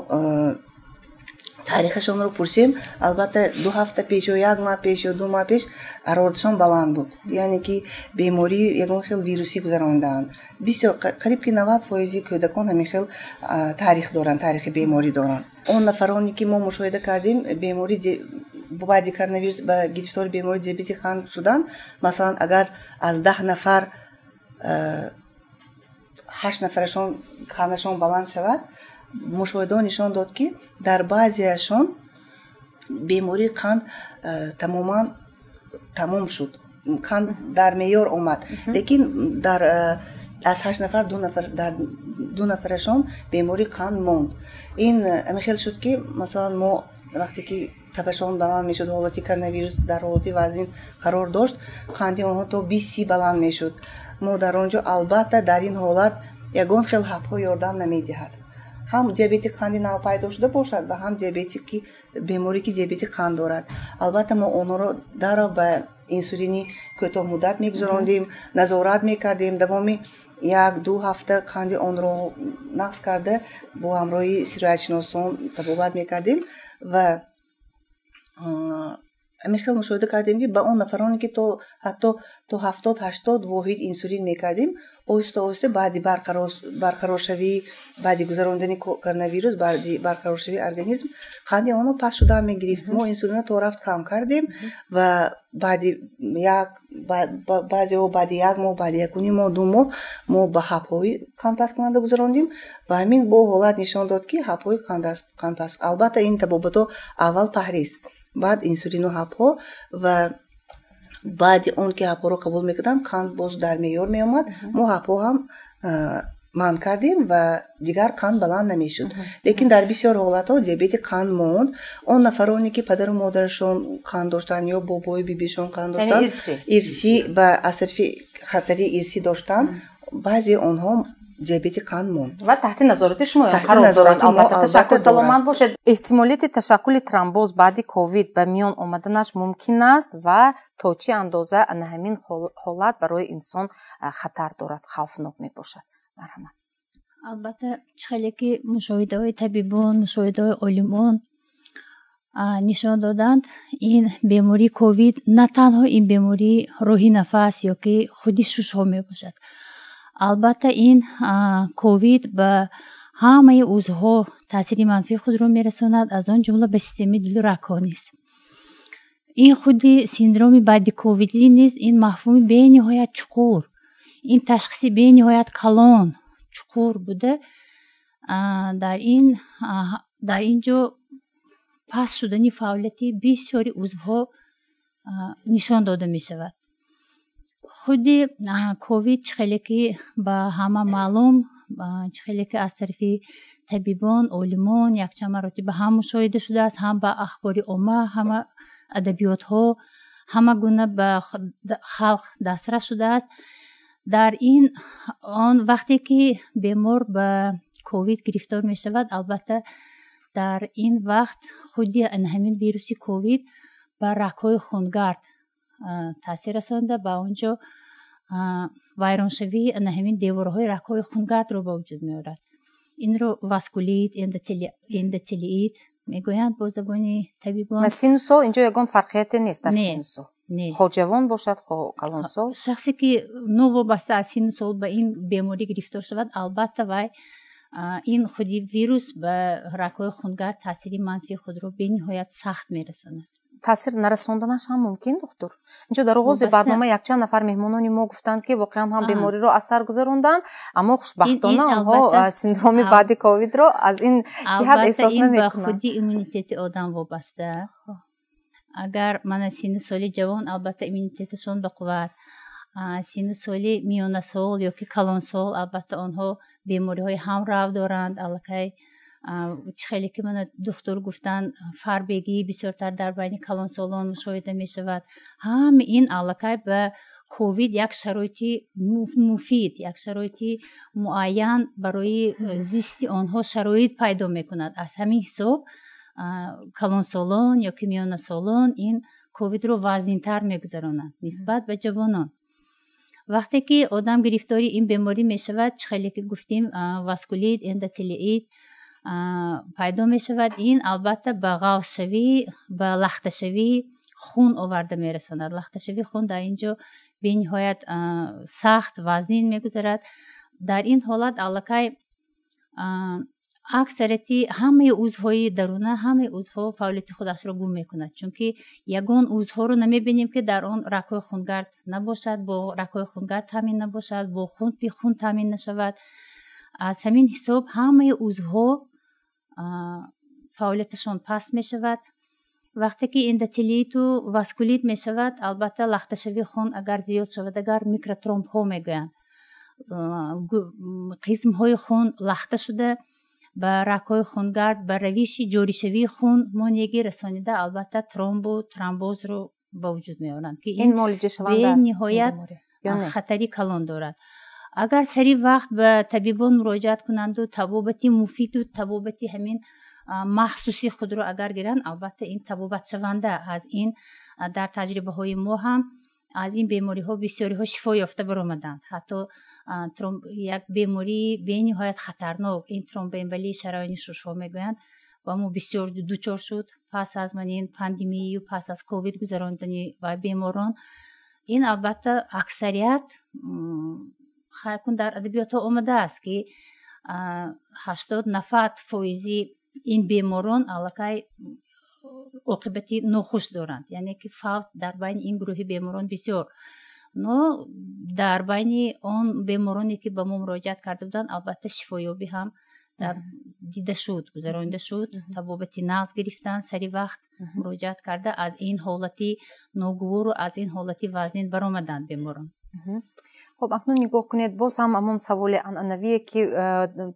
таърихашонро пурсем, албатта 2 ҳафта пеш ё 1 моҳ пеш ё 2 моҳ пеш ҳароратшон баланд буд. Яъне ки беморӣ ягон хел вирусӣ гузаронданд. Бисёр қариб ки 90% кӯдакон ҳамин хел таърих доранд, таърихи беморӣ доранд. Он нафароне ки мо мушоҳида кардем беморӣ баъди коронавирус ба гирифтори бемории диабети қанд шуданд, масалан агар аз 10 нафар 8 нафарашон қандашон баланд шавад, мушоҳидаҳо нишон дод ки дар баъзеашон бемории қанд тамом шуд. Қанд дар меъёр омад. Лекин дар аз 8 нафар 2 нафарашон бемории қанд монд. Ин ҳамин хел шуд ки масалан мо вақте ки табашон баланд мешуд, ҳолати коронавирус дар ҳолати вазн қарор дошт, қанди онҳо то 20 баланд мешуд. мо дар он ҷо албатта дар ин ҳолат ягон хел ҳабҳо ёрдам намедиҳад. ҳам диабети қанди нав пайдо шуда бошад ва ҳам беморӣ ки диабети қанд дорад. Албатта мо онҳоро даро ба инсулини кӯтоҳмуддат мегузарондем, назорат мекардем, давоми 1-2 ҳафта қанди онро нақс карда бо ҳамроҳи сироятшиносон табобат мекардем ва ҳамин хел мушоҳида кардем ки ба он нафароне ки ҳатто то 70-80 воҳид инсулин мекардем, оҳиста оҳиста баъди барқароршавии баъди гузарондани коронавирус, баъди барқароршавии организм қанди онҳо паст шуда мегирифт. Мо инсулинро то рафт кам кардем ва баъзеҳо баъди 1 моҳ, баъди 1.5 моҳ, 2 моҳ мо ба ҳабҳои қандпасткунанда гузарондем ва ҳамин бо ҳолат нишон дод ки ҳабҳои қандпаст. Албатта ин табобатҳо аввал паҳриз, баъд инсулину ҳабҳо ва баъди он ки ҳабҳоро қабул мекарданд қанд боз дар меъёр меомад, мо ҳабҳо ҳам манъ кардем ва дигар қанд баланд намешуд. Лекин дар бисёр ҳолатҳо диабети қанд монд. Он нафароне ки падару модарашон қанд доштанд ё бобои бибишон қанд доштанд, ирсӣ ба аз тарафи хатари ирсӣ доштанд, баъзеи онҳо диабети қанд монд ва таҳти назорати шумо қарор доранд. Албатта ташаккур, саломат бошед. Эҳтимолияти ташаккули тромбоз баъди ковид ба миён омаданаш мумкин аст ва то чӣ андоза ана ҳамин ҳолат барои инсон хатар дорад, хавфнок мебошад? Марҳамат. албатта чӣ хеле ки мушоҳидаҳои табибон, мушоҳидаҳои олимон нишон доданд, ин бемории ковид на танҳо ин бемории роҳи нафас ё ки худи шушҳо мебошад. албатта ин ковид ба ҳамаи узвҳо таъсири манфии худро мерасонад, аз он ҷумла ба системаи дилу рагҳо низ. ин худи синдроми баъди ковидӣ низ ин мафҳуми бениҳоят чуқур, ин ташхиси бениҳоят калон, чуқур буда дар ин ҷо паст шудани фаъолияти бисёри узвҳо нишон дода мешавад. худи ковид чӣ хеле ки ба ҳама маълум, чӣ хеле ки аз тарафи табибон, олимон якчанд маротиба ҳам мушоҳида шудааст, ҳам ба ахбори омма, ҳама адабиётҳо, ҳама гуна ба халқ дастрас шудааст. дар ин он вақте ки бемор ба ковид гирифтор мешавад, албатта дар ин вақт худи ҳамин вируси ковид ба рагҳои хунгард таъсир расонда, ба он ҷо вайроншавии ҳамин деворҳои рагҳои хунгардро ба вуҷуд меорад. инро васкулит, эндотелиит мегӯянд бо забони табибон. ва сину сол инҷо ягон фарқияте нест дар сину сол? хоҳ ҷавон бошад, хоҳ калонсол? шахсе ки новобаста аз сину сол ба ин беморӣ гирифтор шавад, албатта вай ин худи вирус ба рагҳои хунгард таъсири манфии худро бениҳоят сахт мерасонад. таъсир нарасонданаш ҳам мумкин духтур? инҷо дар оғози барнома якчанд нафар меҳмонони мо гуфтанд ки воқеан ҳам бемориро аз сар гузаронданд, аммо хушбахтона онҳо синдроми баъди ковидро аз ин ҷиҳат эҳсос намекунанд. ба худи иммунитети одам вобаста. агар мана сину соли ҷавон албатта иммунитеташон ба қувват, сину соли миёнасол ё ки калонсол албатта онҳо бемориҳои ҳамрав доранд. аллакай чӣ хеле ки мана духтур гуфтанд фарбегӣ бисёртар дар байни калонсолон мушоҳида мешавад. ҳама ин аллакай ба ковид як шароити муфид, як шароити муайян барои зисти онҳо шароит пайдо мекунад. аз ҳамин ҳисоб калонсолон ё ки миёнасолон ин ковидро вазнинтар мегузаронанд нисбат ба ҷавонон. وقتی که آدم گرفتاری این بیماری می شود، خیلی که گفتیم واسکولیت اندوتلیت پیدا می شود، این البته به غوص شوی، به لخته شوی خون آورده می رساند. لخته شوی خون در اینجا به نهایت سخت وزنین می گذارد. در این حالت الکی اکثریتی همه عضوهای درونه، همه عضوها فعالیت خودش را گم میکند، چون که یگان عضوها رو نمیبینیم که در آن رگ‌های خونگرد نباشد، با رگ‌های خونگرد تامین نباشد، با خون تامین نشود. از همین حساب همه عضوها فعالیتشان پست میشود. وقتی که اندوتلیت و واسکولیت میشود، البته لخته شوی خون اگر زیاد شود، اگر میکروترومب ها میگویند قسم های خون لخته شده، به رگ‌های خونگرد به روش جاری شوی خون مانعی رسانیده، البته ترومب و ترومبوز رو به وجود میارند که این معالجه شونده است، به نهایت خطری کلان دارد. اگر سری وقت به طبیبان مراجعت کنند و طبابت مفید و طبابت همین مخصوصی خود رو اگر گیرند، البته این طبابت شونده از این در تجربه های ما هم از این بیماری ها بسیاری ها شفا یافته برآمدند. حتی یک بیماری به نهایت خطرناک، این ترومبوامبولی شرايين ششم میگویند و ما بسیار دچار شد پس از این پاندمی و پس از کووید گذراندنی و بیماران. این البته اکثریت خیلی در ادبیات آمده است که 80% این بیماران الکی عاقبتی ناخوش دارند، یعنی که فوت در بین این گروه بیماران بسیار. نو در بین آن بیمارانی که به ما مراجعت کرده بودند، البته شفایابی هم در دیده شد، گذرانده شد. طبابت نغز گرفتن، سری وقت مراجعت کرده، از این حالتی ناگوار و از این حالتی وزنین برآمدند بیماران. خب اکنون نگاه کنید، باز هم همون سوال عنعنویه که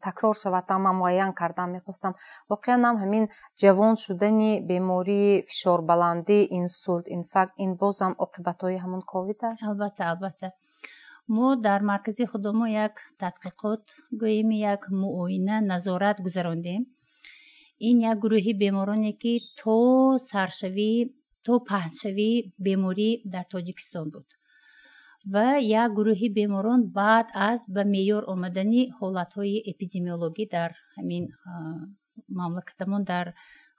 تکرار شود تمام معین کردم میخواستم. واقعا هم همین جوان شدن بیماری فشار بلندی، اینسولت، اینفارکت، این باز هم عاقبت‌های همون کووید است. البته ما در مرکز خودمون یک تحقیقات گوییم، یک معاینه نظارت گذراندیم. این یک گروهی بیمارانی که تو سرشوی تو پهنشوی بیماری در تاجیکستان بود و یک گروهی بیماران بعد از به معیار آمدنی حالتهای اپیدمیولوژی در همین مملکتمون، در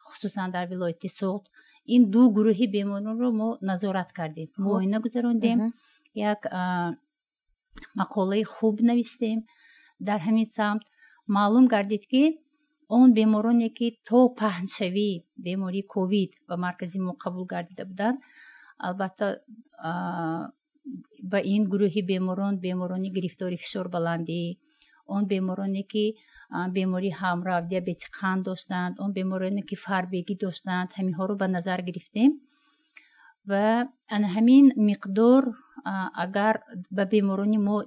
خصوصا در ولایت سوغد، این دو گروهی بیماران رو ما نظارت کردیم، معاینه گذراندیم، یک مقاله خوب نوشتیم. در همین سمت معلوم گردید که اون بیمارانی که تو پهنشوی بیماری کووید به مرکزی ما قبول گردیده بودند، البته با این گروهی بیمارانی گرفتاری فشار بلندی، اون بیمارانی که بیماری همراه دیابت قند داشتند، اون بیمارانی که فربگی داشتند، همین ها رو به نظر گرفتیم و همین مقدار اگر به بیمارانی ما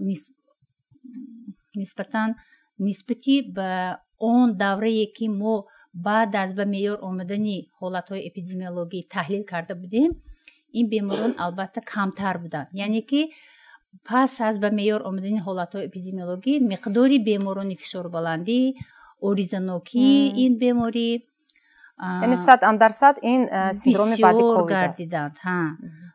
نسبتی به اون دوره که ما بعد از به معیار آمدنی حالتهای اپیدمیولوژی تحلیل کرده بودیم، این بیماران البته کمتر بودند. یعنی که پس از به معیار آمدنی حالتهای اپیدمیولوژی مقداری بیماران فشار بلندی، اوریزانوکی این بیماری، یعنی 100% این سیندروم بعد کووید گردیدند.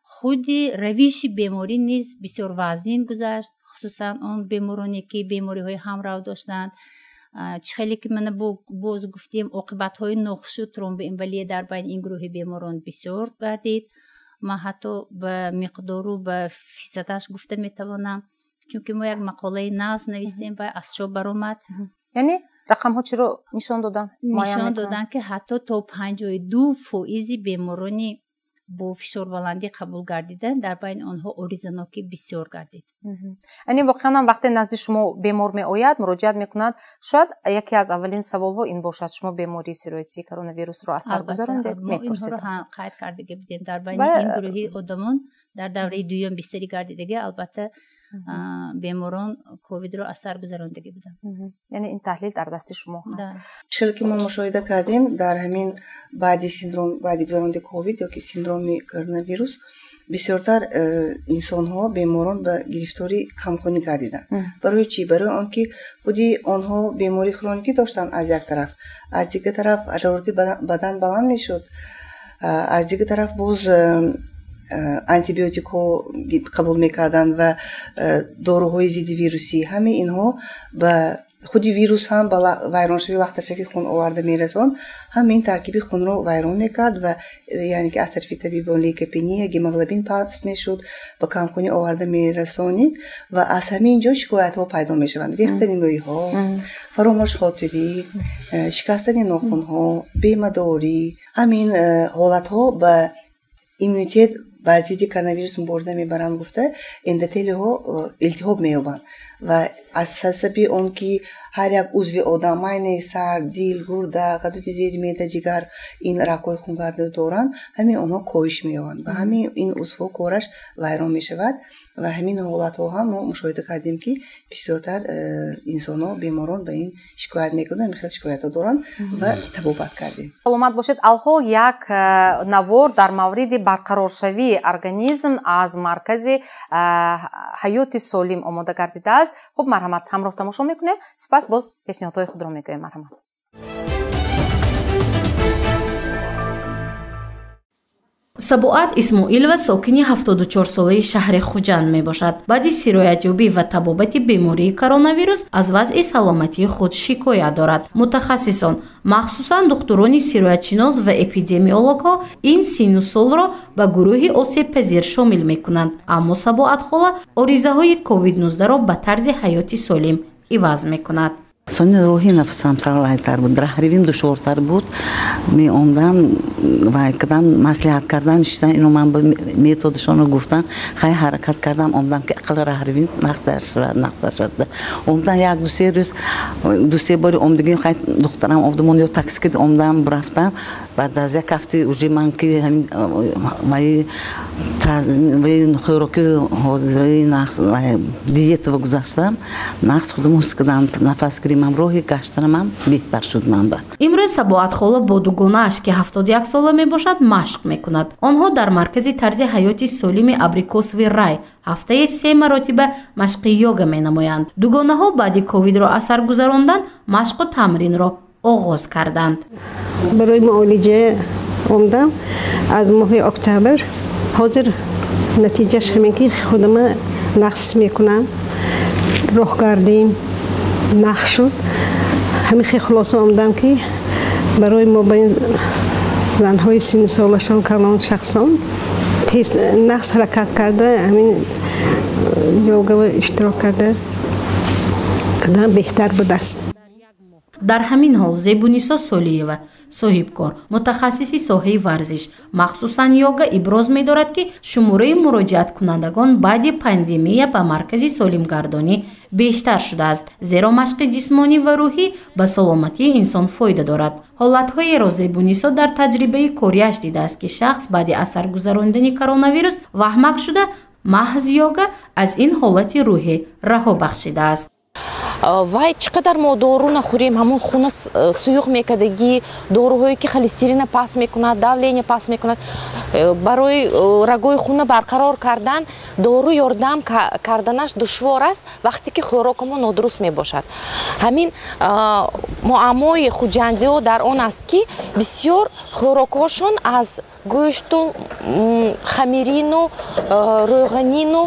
خود روش بیماری نیز بسیار وزنین گذشت، خصوصا اون بیمارانی که بیماری های همراه داشتند. خیلی که من باز گفتیم عاقبت های ناخوش ترومبوامبولی در بین این گروه بیماران بسیار گردید. ما حتی به مقدار و به فیصدش گفته میتوانم، چون که ما یک مقاله نغز نوشتیم و از چوب برآمد. یعنی رقم ها چی رو نشان دادن؟ نشان دادن که حتی تا 52% بیمارانی با فشار بلندی قبول گردیدن، در بین آنها اوریزانوکی بسیار گردید. یعنی واقعا وقتی نزد شما بیمار می آید مراجعت میکند، شاید یکی از اولین سوال ها این باشد شما بیماری سیرویتی کرونا ویروس رو اثر گذراندید؟ ما اینها رو قید کرده بودیم در بین این گروهی آدمان در دوره دوم بیشتری گردیدگی، البته بیماران کووید رو اثر گذراندگی بودن. یعنی این تحلیل در دست شما هست. چیزی که ما مشاهده کردیم در همین بعدی گذراندن کووید یا که سیندروم کرونا ویروس، بسیارتر انسان ها بیماران به گرفتاری کمخونی گردیدن. برای چی؟ برای آنکه خودی آنها بیماری کرونیکی داشتن از یک طرف، از دیگه طرف حرارت بدن بلند میشد، از دیگه طرف باز антибиотик ها قبول میکردن و داروهای ضد ویروسی همه اینها به خود ویروس هم با ویرانشوی لخته‌شوی خون آورده میرسون همین ترکیب خون رو ویران میکرد و یعنی که از طرف طبیب لیکوپنی گیموگلوبین پس میشد به کمخونی آورده میرسونید و از همین جا شکایت ها پیدا میشوند ریختن موی ها فراموش خاطری شکستن ناخن ها بیمه‌داری همین حالت ها به ایمونیته بر ضد کرونا ویروس مبارزه میبرن گفته اندوتلی ها التهاب مییابند و از سبب اون که هر یک عضو آدم مایه سر دیل گرده غدود زیر معده جگر این رگ‌های خونگرد دارن همین اونها کاهش مییابند و همین این عضو کارش ویران میشود و همین حالت ها هم ما مشاهده کردیم که بسیارتر انسان ها بیماران به این شکایت میکنن خیلی شکایت ها دارن و تبابت کردیم. سلامت باشید. الحال یک نوار در مورد برقرارشوی ارگانیسم از مرکز حیات سالم آماده گردیده است. خب مرحمت همراه تماشا میکنیم. سپس باز پیشنهادهای خود را میگویم. مرحمت. сабоат исмоилова сокини 74 солаи шаҳри хуҷанд мебошад. баъди сироятёбӣ ва табобати бемории коронавирус аз вазъи саломатии худ шикоят дорад. мутахассисон махсусан духтурони сироятшинос ва эпидемиологҳо ин синну солро ба гурӯҳи осебпазир шомил мекунанд. аммо сабоат хола оризаҳои covid-19ро ба тарзи ҳаёти солим иваз мекунад. сони роҳи нафсам сарлайтар буд раҳривим душвортар буд меомдам вай кардам маслиҳат кардам ишитан ино ман ба методашонро гуфтам хай ҳаракат кардам омдам ки ақл раҳривим нақдар шавад омдам як дусе бори омдигим хай духтарам овдумон ё таксикид омдам рафтам баъд аз як ҳафти уже ман ки ҳамин хӯроки ҳозирии нақс диетаро гузаштам нақс худам ҳис кардам нафасгирӣ ман роҳи гаштанам беҳтар шуд манба. имрӯз сабоат хола бо дугонааш ки 71 сола мебошад машқ мекунад. онҳо дар маркази тарзи ҳаёти солими абрикосови рай ҳафтае 3 маротиба машқи йога менамоянд. дугонаҳо баъди ковидро асар гузарондан машқу тамринро оғоз карданд. барои муолиҷа омдам аз моҳи октябр ҳозир натиҷаш ҳамин ки худама нақс мекунам роҳгардим нақс шуд ҳамин хеле хулоса омдам ки барои мо ба ин занҳои синну солашон калон шахсон тез нақс ҳаракат карда ҳамин йогава иштирок карда кадам беҳтар будааст. дар ҳамин ҳол зебуниса солиева соҳибкор мутахассиси соҳаи варзиш махсусан йога иброз медорад ки шумораи муроҷиаткунандагон баъди пандемия ба маркази солимгардонӣ бештар шудааст зеро машқи ҷисмонӣ ва рӯҳӣ ба саломатии инсон фоида дорад. ҳолатҳоеро зебунисо дар таҷрибаи кориаш дидааст ки шахс баъди асар гузарондани коронавирус ваҳмак шуда маҳз йога аз ин ҳолати рӯҳӣ раҳо бахшидааст. вай чӣ қадар мо дору нахӯрем ҳамон хуна суюқ мекардагӣ доруҳое ки холестерина паст мекунад давления паст мекунад барои рагои хуна барқарор кардан дору ёрдам карданаш душвор аст вақте ки хӯрокамо нодуруст мебошад. ҳамин муаммои хуҷандиҳо дар он аст ки бисёр хӯрокҳошон аз гӯшту хамирину рӯғанину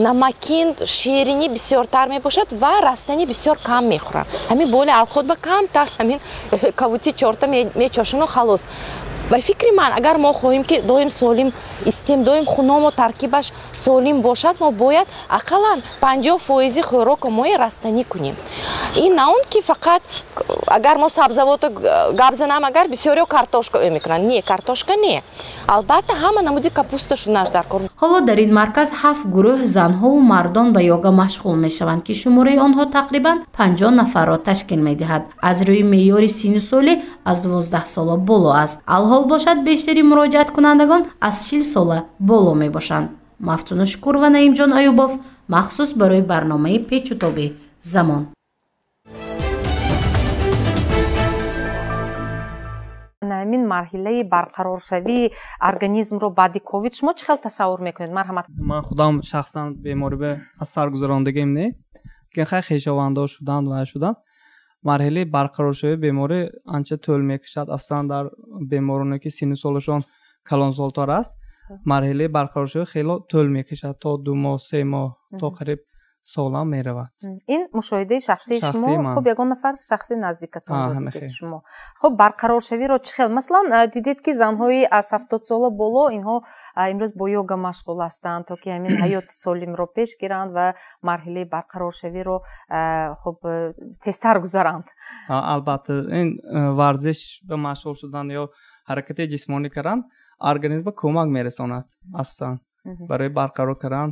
намакин шерини бисёртар мебошад ва растанӣ бисёр кам мехӯранд. ҳамин боли алқотба кам так ҳамин кавути чорта мечошану халос. ба фикри ман агар мо хоҳем ки доим солим истем доим хуномо таркибаш солим бошад мо бояд ақаллан 50% хӯрокамои растанӣ кунем. ин на он ки фақат агар мо сабзавото гап занам агар бисёриё картошка мекунанд не картошка не албатта ҳама намуди капусташу наш дар кор. ҳоло дар ин марказ 7 гурӯҳ занҳову мардон ба йога машғул мешаванд ки шумораи онҳо тақрибан 50 нафарро ташкил медиҳад. аз рӯи меъёри синну солӣ аз 12 сола боло аст. алҳол бошад бештари муроҷиаткунандагон аз 40 сола боло мебошанд. мафтуна шукур ва наимҷон аюбов махсус барои барномаи печутоби замон. ҳамин марҳилаи барқароршавии организмро баъди ковид шумо чӣ хел тасаввур мекунед? марҳамат. ман худам шахсан беморӣ аз сар гузарондагим не ки хай хешовандо шуданд ва шуданд марҳилаи барқароршавии беморӣ анча тӯл мекашад. аслан дар бемороне ки синну солашон калонсолтар аст марҳилаи барқароршавӣ хело тӯл мекашад то 2 моҳ 3 моҳ то қариб солам меравад. ин мушоҳидаи шахсии шумо. Хуб ягон нафар шахси наздикатонро дидед шумо. Хуб барқароршавиро чӣ хел маслан дидед ки занҳои аз 70 сола боло инҳо имрӯз бо йога машғул ҳастанд то ки ҳамин ҳаёти солимро пеш гиранд ва марҳилаи барқароршавиро хуб тезтар гузаранд. албатта ин варзиш ба машғул шудан ё ҳаракати ҷисмонӣ кардан организмба кӯмак мерасонад астан барои барқарор кардан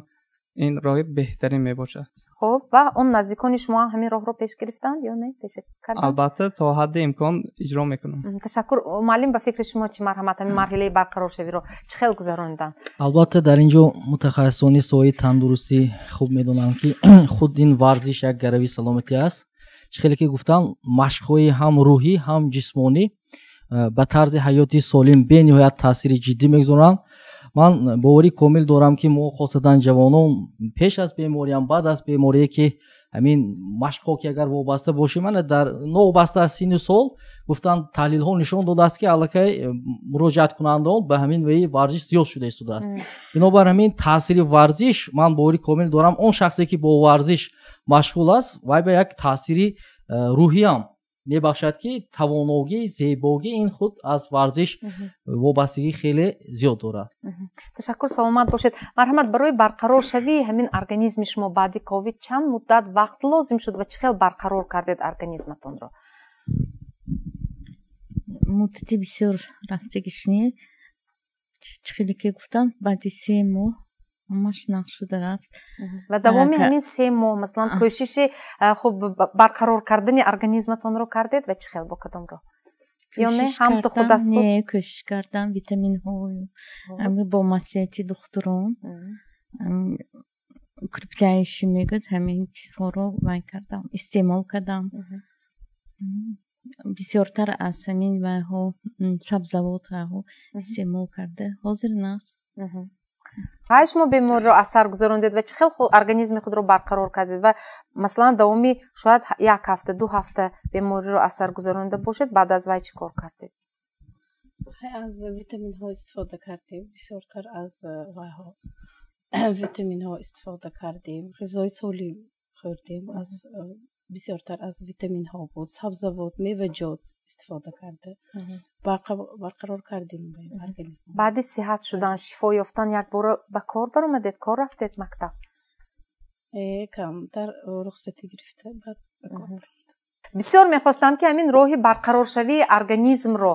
ин роҳи беҳтарин мебошад. хуб ва он наздикони шумо ҳамин роҳро пеш гирифтанд ё не пеш карданд? албатта то ҳадди имкон иҷро мекунам. ташаккур. муаллим ба фикри шумо чӣ марҳамат ҳамин марҳилаи барқароршавиро чӣ хел гузаронданд? албатта дар ин ҷо мутахассисони соҳаи тандурустӣ хуб медонанд ки худ ин варзиш як гарави саломатӣ аст. чӣ хеле ки гуфтанд машқҳои ҳам рӯҳӣ ҳам ҷисмонӣ ба тарзи ҳаёти солим бениҳоят таъсири ҷиддӣ мегузоранд. ман боварӣ комил дорам ки мо хосатан ҷавонон пеш аз бемориям баъд аз беморие ки ҳамин машқҳо ки агар вобаста бошем мана дар новобаста аз синни сол гуфтанд таҳлилҳо нишон додааст ки аллакай муроҷиаткунандаон ба ҳамин ваи варзиш зиёд шуда истодааст. бинобар ҳамин таъсири варзиш ман боварӣ комил дорам он шахсе ки бо варзиш машғул аст вай ба як таъсири рӯҳиям мебахшад ки тавоногӣ зебогӣ ин худ аз варзиш вобастагӣ хеле зиёд дорад. ташаккур. саломат бошед. марҳамат. барои барқароршавии ҳамин организми шумо баъди ковид чанд муддат вақт лозим шуд ва чӣ хел барқарор кардед организматонро? муддати бисёр рафтагишни чӣ хеле ки гуфтам баъди 3 моҳ ҳамаш нақ шуда рафт ва давоми ҳамин 3 моҳ маслан кӯшиши хуб барқарор кардани организматонро кардед ва чӣ хел бо кадомро? ё не ҳам то худ аз худ? не кӯшиш кардам витаминҳо бо маслиҳати духтурон укрепляющий мегӯяд ҳамин чизҳоро вай кардам истеъмол кардам. бисёртар аз ҳамин вайҳо сабзавотҳо истеъмол карда ҳозир наст. ҳай шумо бемориро аз сар гузарондед ва чӣ хел организми худро барқарор кардед ва масалан давоми шояд 1 ҳафта 2 ҳафта бемориро аз сар гузаронда бошед баъд аз вай чӣ кор кардед? аз витаминҳо истифода кардем бисёртар аз вайҳо витаминҳо истифода кардем ғизои солим хӯрдем аз бисёртар аз витаминҳо буд сабзавот меваҷот истифода карда барқарор кардем организм. баъди сиҳат шудан шифо ёфтан якбора ба кор баромадед кор рафтед мактаб? камтар рухсатӣ гирифта баъд ба кор баромадам. бисёр мехостам ки ҳамин роҳи барқароршавии организмро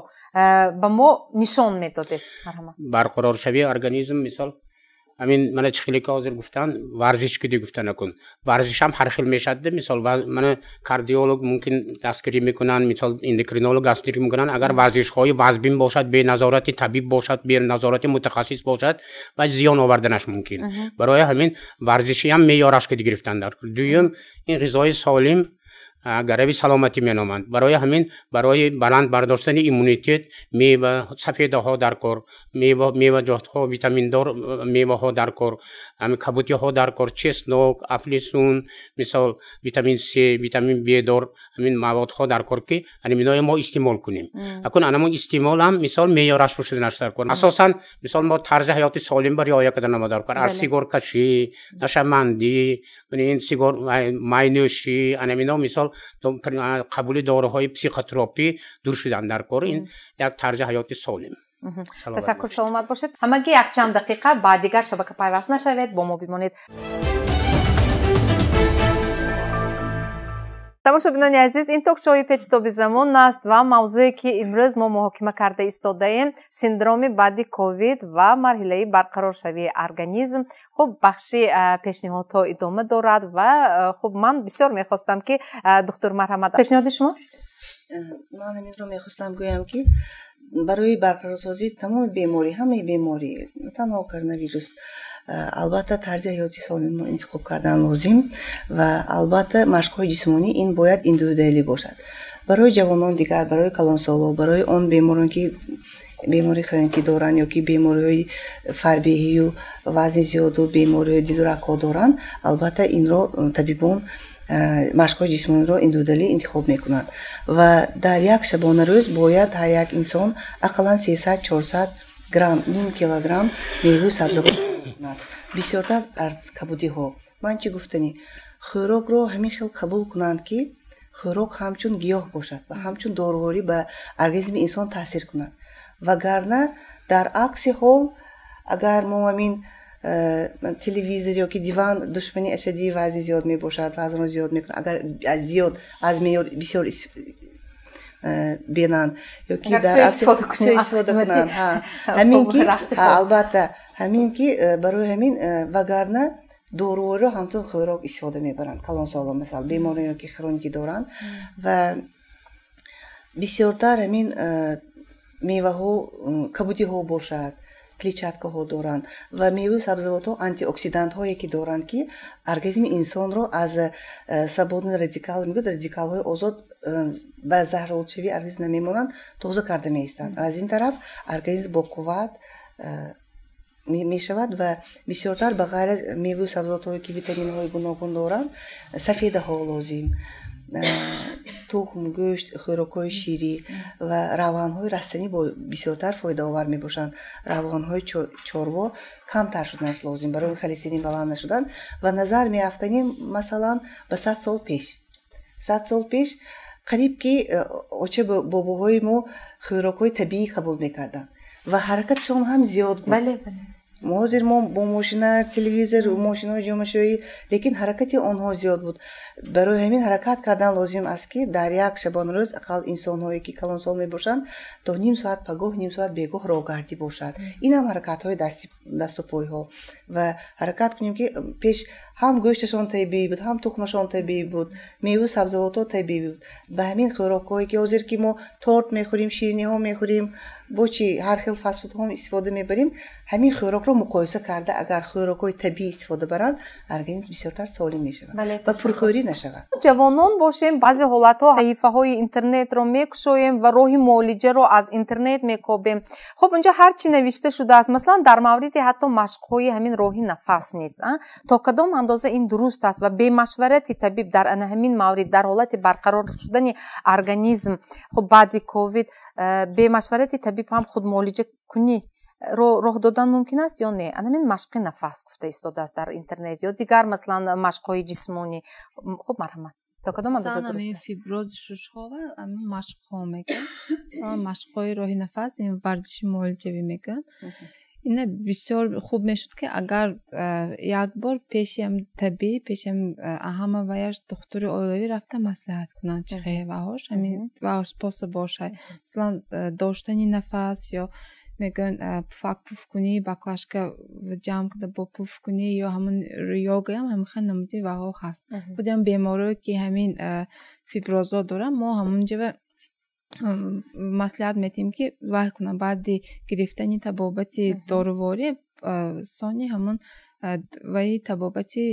ба мо нишон медодед. марҳамат. барқароршавии организм мисол ҳамин мана чӣ хеле ки ҳозир гуфтанд варзиш ки гуфта накун варзиш ҳам ҳар хел мешад мисол мана кардиолог мумкин дастгирӣ мекунанд мисол эндокринолог дастгирӣ мекунанд агар варзишҳои вазбин бошад беназорати табиб бошад беназорати мутахассис бошад ва зиён оварданаш мумкин. барои ҳамин варзиши ҳам меъёраш ки гирифтан дар дуюм ин ғизои солим гарави саломатӣ меноманд. барои ҳамин барои баланд бардоштани иммунитет мева сафедаҳо дар кор меваҷотҳо витаминдор меваҳо дар кор кабутиҳо дар кор чеснок афлисун мисол витамин с витамин б-дор ҳамин маводҳо дар кор ки ҳаминои мо истеъмол кунем. акун анамон истеъмол ҳам мисол меъёраш шуданаш дар кор. асосан мисол мо тарзи ҳаёти солим ба риоя кардан мо дар кор аз сигоркашӣ нашамандӣ ин сигор майнӯшӣ анамино мисол қабули дороҳои психотропӣ дур шудан дар кор ин як тарзи ҳаёти солим. ташаккур. саломат бошед. ҳамагӣ якчанд дақиқа баъд дигар шабака пайваст нашавед бо мо бимонед. тамошобинони азиз ин токшоҳои печтоби замон аст ва мавзӯе ки имрӯз мо муҳокима карда истодаем синдроми баъди ковид ва марҳилаи барқароршавии организм. хуб бахши пешниҳодҳо идома дорад ва хуб ман бисёр мехостам ки духтур марҳамат пешниҳоди шумо? ман ҳаминро мехостам гӯям ки барои барқарорсозии тамоми беморӣ ҳамаи беморӣ на танҳо коронавирус албатта тарзи ҳаёти солимро интихоб кардан лозим ва албатта машқҳои ҷисмонӣ ин бояд индивидуалӣ бошад. барои ҷавонон дигар барои калонсоло барои он беморон ки бемории хроники доранд ё ки бемориҳои фарбеҳию вазни зиёду бемориҳои дилу рагҳо доранд албатта инро табибон машқҳои ҷисмониро индивидуалӣ интихоб мекунанд ва дар як шабонарӯз бояд ҳар як инсон ақаллан 300-400 грамм, ним килограмм меву сабзавот кунад. Бисёртар аз кабудиҳо. Ман чӣ гуфтанӣ? Хӯрокро ҳамин хел қабул кунанд ки хӯрок ҳамчун гиёҳ бошад ва ҳамчун доруворӣ ба организми инсон таъсир кунад. Вагарна дар акси ҳол агар мо ҳамин телевизор ёки диван душмани ашадии вазни зиёд мебошад, вазнро зиёд мекунад, агар зиёд аз меъёр бисёр бинанд ёки дар истифода кунанд. Ҳамин ки албатта ҳамин ки барои ҳамин вагарна дорувориро ҳамчун хӯрок истифода мебаранд. Калонсолон масалан беморӣ ёки хроникӣ доранд ва бисёртар ҳамин меваҳо кабудиҳо бошад, клетчаткаҳо доранд ва меву сабзавотҳо антиоксидантҳое ки доранд ки организми инсонро аз свободни радикал мегӯяд радикалҳои озод ба заҳролудшавии организм намемонанд тоза карда меистанд. Аз ин тараф организм боқувват мешавад ва бисёртар ба ғайр аз меву сабзавотҳое ки витаминҳои гуногун доранд, сафедаҳо лозим, тухм, гӯшт, хӯрокҳои ширӣ ва равғанҳои растанӣ бисёртар фоидаовар мебошанд. Равғанҳои чорво камтар шуданаш лозим барои холестерин баланд нашудан ва назар меафканем масалан ба 100 сол пеш. 100 сол пеш қариб ки оча бобоҳои мо хӯрокҳои табиӣ қабул мекарданд ва ҳаракатшон ҳам зиёд буд. ҳозир мо бо мошина, телевизор, мошинаҳои ҷомашӯӣ, лекин ҳаракати онҳо зиёд буд. Барои ҳамин ҳаракат кардан лозим аст ки дар як шабонарӯз ақал инсонҳое ки калонсол мебошанд то ним соат пагоҳ, ним соат бегоҳ роҳгардӣ бошад. Ин ҳам ҳаракатҳои дасту пойҳо ва ҳаракат кунем ки пеш ҳам гӯшташон табиӣ буд, ҳам тухмашон табиӣ буд, меву сабзавотҳо табиӣ буд. Ба ҳамин хӯрокҳое ки ҳозир ки мо торт мехӯрем, шириниҳо мехӯрем, бо чи ҳар хел фастфудҳо истифода мебарем, ҳамин хӯрокро муқоиса карда агар хӯрокҳои табиӣ истифода баранд, организм бисёртар солим мешавад ва пурхӯрӣ нашавад. ҷавонон бошем баъзе ҳолатҳо саҳифаҳои интернетро мекушоем ва роҳи муолиҷаро аз интернет мекобем. хуб унҷа ҳар чӣ навишта шудааст, масалан дар мавриди ҳатто машқҳои ҳамин роҳи нафас низ то кадом андоза ин дуруст аст ва бемашварати табиб дар ана ҳамин маврид дар ҳолати барқарор шудани организм хуб баъди ковид бемашварати табиб ҳам худмуолиҷа кунӣ роҳ додан мумкин аст ё не? Анамин машқи нафас гуфта истодааст дар интернет ё дигар масалан машқҳои ҷисмонӣ. хуб марҳамат, то кадом андоза дуруст аст? фибрози шушҳо ва машқҳо мегӯянд. масалан машқҳои роҳи нафас ин варзиши муолиҷавӣ мегӯянд. ина бисёр хуб мешуд ки агар як бор пеши табиб, пеши ҳама ваяш духтури оилавӣ рафта маслиҳат кунанд чӣ хеваҳош ҳамин ваҳош способ бошад. масалан доштани нафас ё мегӯянд пуфакунӣ, баклажка ҷамъ карда бо пуфкунӣ ё ҳамон йогаам ҳамин хел намуди ваҳо ҳаст. худи ҳам беморие ки ҳамин фиброзот доранд мо ҳамунҷава маслиҳат метиҳем ки ваҳ кунанд баъди гирифтани табобати доруворӣ сони ҳамон ваи табобати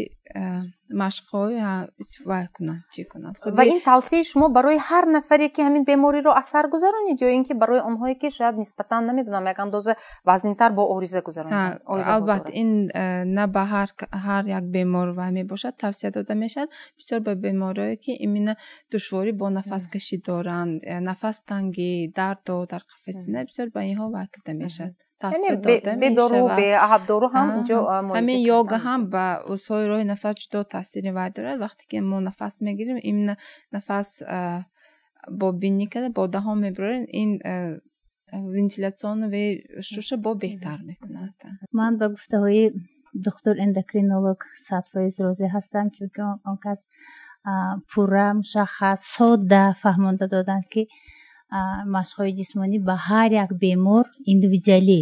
машқҳои ваҳ кунанд чӣ кунанд. ва ин тавсияи шумо барои ҳар нафаре ки ҳамин бемориро аз сар гузаронед ё ин ки барои онҳое ки шояд нисбатан намедонам як андоза вазнинтар бо ориза гузаронанд? албатта ин на ба ҳар як бемор ва мебошад тавсия дода мешавад. бисёр ба беморие ки имина душворӣ бо нафаскашӣ доранд, нафастангӣ, дарду дар қафаси сина, бисёр ба инҳо ваъ карда мешавад. бедору беаҳабдору ҳам инҷо ҳамин йога ҳам ба узвҳои роҳи нафас ҷудо таъсири вай дорад. вақте ки мо нафас мегирем имна нафас бо бинӣ карда бо даҳон мебарем, ин вентилятсиони шуша бо беҳтар мекунад. ман ба гуфтаҳои духтур эндокринолог Садфоиз розӣ ҳастам, чунки он кас пурра мушаххас содда фаҳмонда доданд ки машқҳои ҷисмонӣ ба ҳар як бемор индивидуалӣ,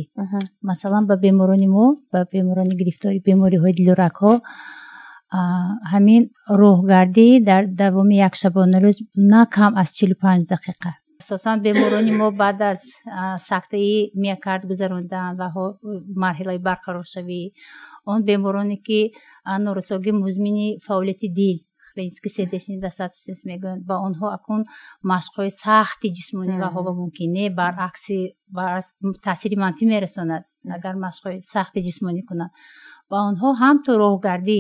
масалан ба беморони мо, ба беморони гирифтори бемориҳои дилуракҳо ҳамин роҳгардӣ дар давоми як шабонарӯз на кам аз 45 дақиқа. асосан беморони мо баъд аз сактаи миокард гузарондан ва марҳилаи барқароршавӣ, он бемороне ки норасогии музмини фаъолияти дил хронически сердечный достаточность мегӯянд, ба онҳо акун машқҳои сахти ҷисмонӣ ва ҳова мумкин не баръакси таъсири манфӣ мерасонад агар машқҳои сахти ҷисмонӣ кунанд. ба онҳо ҳам то роҳгардӣ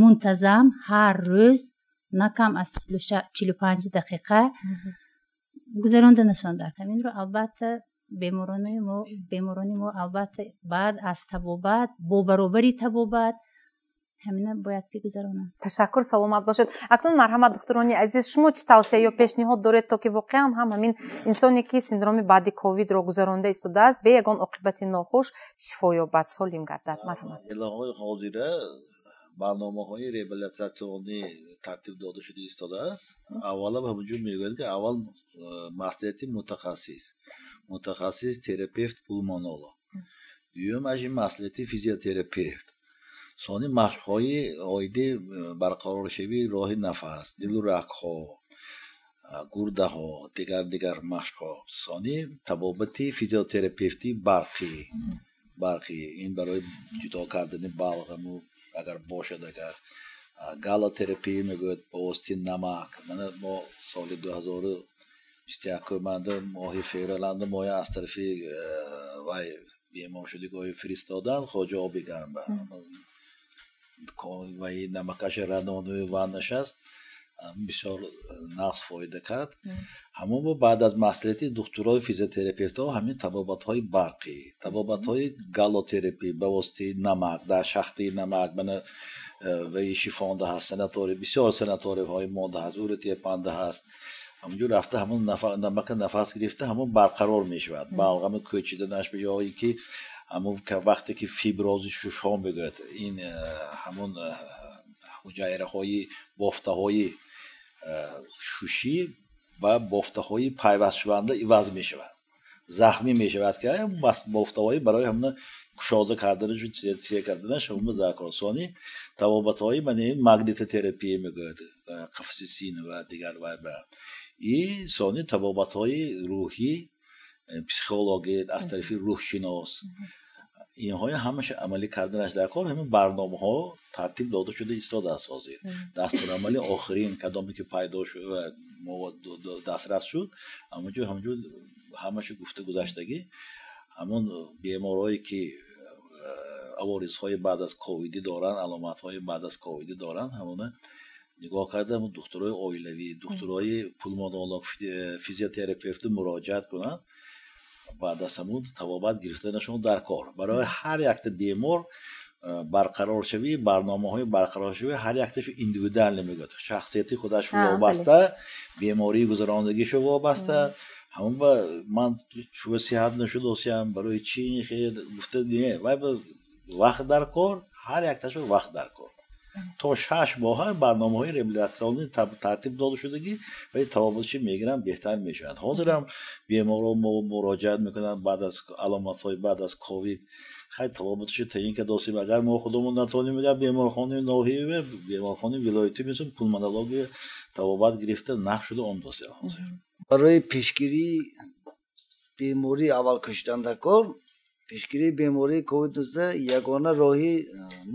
мунтазам ҳар рӯз на кам аз 45 дақиқа гузаронданашон дар ҳаминро албатта беморони мо албатта баъд аз табобат бо баробари табобат ҳамина бояд ки гузаронанд. Ташаккур, саломат бошед. Акнун марҳамат духтурони азиз, шумо чӣ тавсия ё пешниҳод доред то ки воқеан ҳам ҳамин инсоне ки синдроми баъди ковидро гузаронда истодааст бе ягон оқибати нохуш шифо ёбад, солим гардад? Марҳамат. Элҳои ҳозира барномаҳои реабилитатсионӣ тартиб дода шуда истодааст. Аввала ҳамонҷо мегӯяд ки аввал маслиҳати мутахассис терапевт пулмонолог, дуюм ажи маслиҳати физиотерапевт, сони машқҳои оиди барқароршавии роҳи нафас, дилу рагҳо, гурдаҳо, дигар машқҳо, сони табобати физиотерапевти барқӣ ин барои ҷудо кардани балғаму агар бошад, агар галотерапия мегӯяд ба воситаи намак. Мо соли 2021 моҳи февраланда моя аз тарафи вай беморшудагоҳи фиристодан хоҷа оби гарм ваи намакаши радонуи ваннаш аст бисёр нағз фоида кард. Ҳамон баъд аз маслиҳати духтурои физиотерапевтҳо ҳамин табобатҳои барқӣ, табобатҳои галотерапия ба воситаи намак, дар шахти намак ваи шифонда ҳаст, санаторий, бисёр санаторийҳои монда ҳаст, урутиепанда ҳаст. ҳамонҷо рафта ҳамон намака нафас гирифта ҳамон барқарор мешавад. Балғами кӯчиданаш ёе ки ҳамон вақте ки фибрози шушҳо мегӯяд, ин ҳамон ҳуҷайраҳои бофтаҳои шушӣ ба бофтаҳои пайвастшаванда иваз мешавад, захмӣ мешавад ки бофтаҳои барои ҳамна кушода карданаш тия карданаш ҳама закорсони табобатҳои магнитотерапия мегӯяд, қафси сина ва дигар и сони табобатҳои рӯҳӣ, психология аз тарафи рӯҳшинос, инҳои ҳамаша амалӣ карданаш дар кор ҳамин барномаҳо тартиб дода шуда истодааст. ҳозир дастурамали охирин кадоме ки пайдо шуд ва дастрас шуд, ҳамонҷо ҳамаша гуфта гузаштагӣ ҳамон беморое ки аворизҳои баъд аз ковидӣ доранд, аломатҳои баъд аз ковидӣ доранд, ҳамона нигоҳ карда духтурои оилавӣ, духтурои пулмонолог, физиотерапевт муроҷиат кунанд. баъд аз ҳамун табобат гирифтанашон дар кор барои ҳар якта бемор барқароршавӣ, барномаҳои барқароршавӣ ҳар яктаашо индивидуалӣ мегӯяд, шахсияти худашро вобаста, бемории гузарондагиашо вобаста. ҳамон ба ман чӯ сиҳат нашудосиям барои чӣ гуфта не вай вақт дар кор, ҳар яктаашо вақт дар кор. то 6 моҳа барномаҳои реабилитатсионӣ тартиб дода шудагӣ вале табобатшо мегиранд, беҳтар мешавад. ҳозирам беморон муроҷиат мекунанд баъд аз аломатҳои баъд аз ковид, хай табобатшо таъин кардосем. агар мо худамон натавонем агар беморхонаи ноҳияӣ ва беморхонаи вилоятӣ мисол пулмонология табобат гирифта нақш шуда он досем. барои пешгирии бемории аввал кушидан дар кор, пешгирии бемории ковид-19 ягона роҳи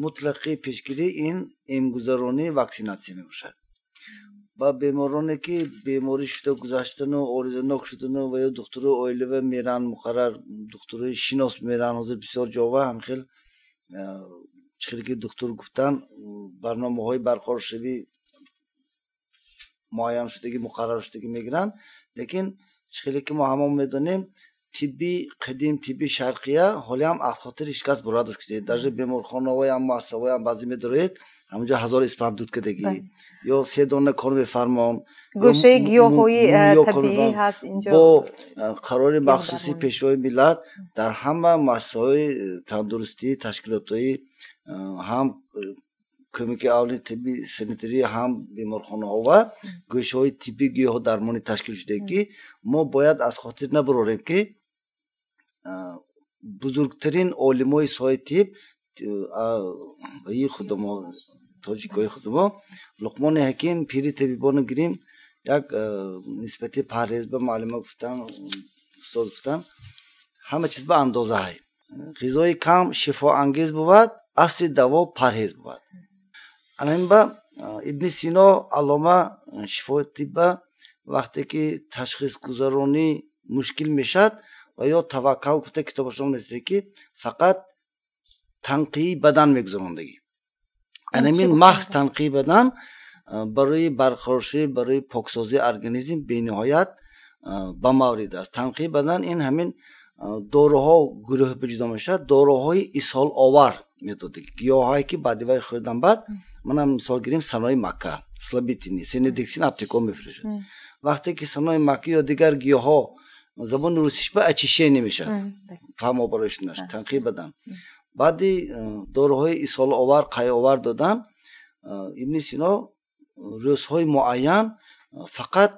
мутлақи пешгирӣ ин эмгузаронии ваксинатсия мебошад. ба бемороне ки беморӣ шуда гузаштану оризанок шудану ва ё духтурои оилава меранд, муқаррар духтурои шинос меранд. ҳозир бисёр ҷова ҳамхел чӣ хеле ки духтур гуфтан барномаҳои барқароршавӣ муайян шудагӣ, муқаррар шудагӣ мегиранд. лекин чӣ хеле ки мо ҳамон медонем тибби қадим, тибби шарқия ҳолиам аз хотири шикаст бурад аст ки даже беморхонаҳоям муассисаҳоям баъзе медороед ҳамонҷо 1000 испан дуд кардагӣ ё 3 дона кор мефармон, гӯшаи гиёҳҳои табиӣ ҳаст инҷо бо қарори махсуси пешрои миллат дар ҳама муассисаҳои тандурустӣ, ташкилотҳои ҳам кӯмаки авлини тибби санитарӣ, ҳам беморхонаҳо ва гӯшаҳои тибби гиёҳҳо дармонӣ ташкил шудааст ки мо бояд аз хотир набурорем ки бузургтарин олимои соҳаи тиб худмо тоҷикои худмо луқмони ҳаким пири табибону гирим як нисбати парҳез ба маълума гуфтан, устод гуфтан ҳама чиз ба андозаҳай. ғизои кам шифоангез бувад, асли даво парҳез бувад. анҳамин ба ибни сино алома шифои тибба вақте ки ташхисгузаронӣ мушкил мешавад ва ё таваккал гуфта китобашон месе ки фақат танқии бадан мегузарондагӣ. анҳамин маҳз танқии бадан барои барқароршавӣ, барои поксозии организм бениҳоят ба маврид аст. танқии бадан ин ҳамин доруҳо гурӯҳи паҷидо мешавад, доруҳои исҳоловар методик гиёҳҳое ки баъди вай хӯрдан баъд манам мисол гирем санои макка слабитини сенедексин аптеко мефурӯшад вақте ки санои макка ё дигар гиёҳҳо забони русиш ба очищение мешавад фаҳмо барои шунаш танқи бадан баъди доруҳои исҳоловар қайовар додан ибни сино рӯзҳои муайян фақат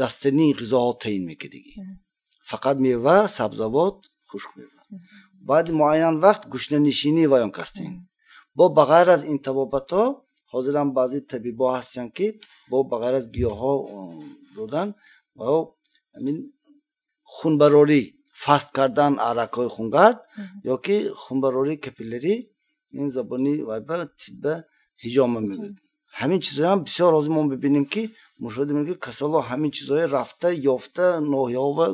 растании ғизоҳо таъин мекардиги фақат мева сабзавот хушкмева баъди муайян вақт гӯшнанишинӣ ваён кастем бо ба ғайр аз ин табобатҳо ҳозирам баъзи табибо ҳастанд ки бо ба ғайр аз гиёҳҳо додан ҳамин хунбарорӣ фаст кардан аракҳои хунгард ёки хунбарорӣ капиллярӣ ин забони вайба тибба ҳиҷома мегӯяд ҳамин чизоям бисёр ҳозир мо мебинем ки мушоҳида мекунем ки касало ҳамин чизое рафта ёфта ноёва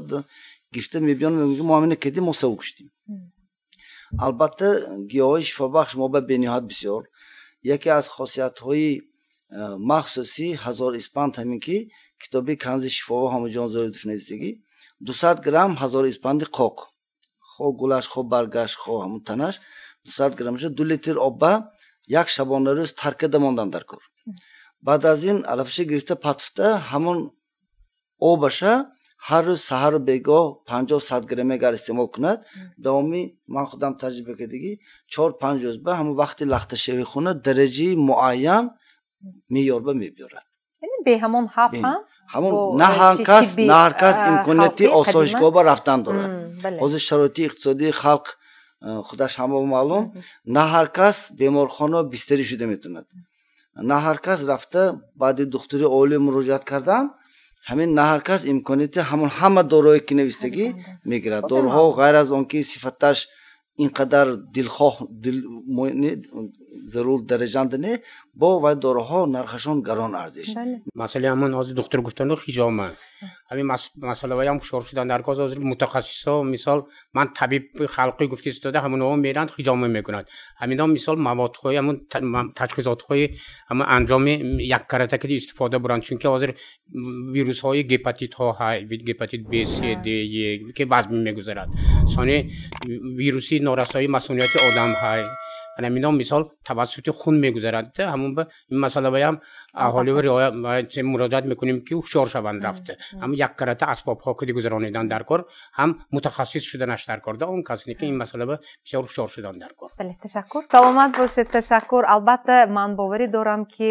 гирифта мебиён мегӯем ки мо ҳамина кардем мо савук шудем албатта гиёҳҳои шифобахш мо ба бениҳоят бисёр яке аз хосиятҳои махсуси ҳазор испанд ҳамин ки китоби канзи шифово ҳамаҷон зоидов нависдагӣ 200 грамм ҳазор испанди қоқ хо гулаш хо баргаш хо ҳамун танаш 200 граммаша 2 литр обба як шабонарӯз тарк карда мондан дар кор баъд аз ин алафаша гирифта патфта ҳамон обаша ҳар рӯз саҳару бегоҳ 50-100 грамма агар истеъмол кунад давоми ман худам таҷриба кардагӣ 4-5 рӯз ба ҳамон вақти лахташавии хуна дараҷаи муайян меёрба мебиёрад бе ҳамон ҳаб ҳамон на ҳар кас имконияти осоишгоҳ ба рафтан дорад ҳозир шароити иқтисодии халқ худаш ҳама маълум на ҳар кас беморхона бистарӣ шуда метавонад на ҳар кас рафта баъди духтури олӣ муроҷиат кардан ҳамин на ҳар кас имконияти ҳамон ҳама дороҳое ки навистагӣ мегирад дороҳо ғайр аз он ки сифаташ инқадар дилхоҳ зарур дараҷанда не бо вай дороҳо нархашон гарон арзиш масъалаи ҳамон ҳозир духтур гуфтану хиҷома ҳамин масъалаҳоям ҳушёр шудан дар коз ҳозир мутахассисҳо мисол ман табиб халқӣ гуфта истода ҳамонҳо меранд хиҷома мекунад ҳаминҳо мисол маводҳои ҳамон ташхисотҳои ҳамон анҷоми яккаратакиди истифода буранд чунки ҳозир вирусҳои гепатитҳо ҳай гепатит б с д е ки вазми мегузарад сони вируси норасоии масъулияти одам ҳай ҳаминҳо мисол тавассути хун мегузарад ҳамон ба ин масъалаам аҳолӣ муроҷиат мекунем ки ҳушёр шаванд рафта ҳамн яккарата асбобҳо ки гузаронидан дар кор ҳам мутахассис шуданаш дар кор да он касне ки ин масъалаба бисёр ҳушёр шудан дар кор бале ташаккур саломат бошед ташаккур албатта ман боварӣ дорам ки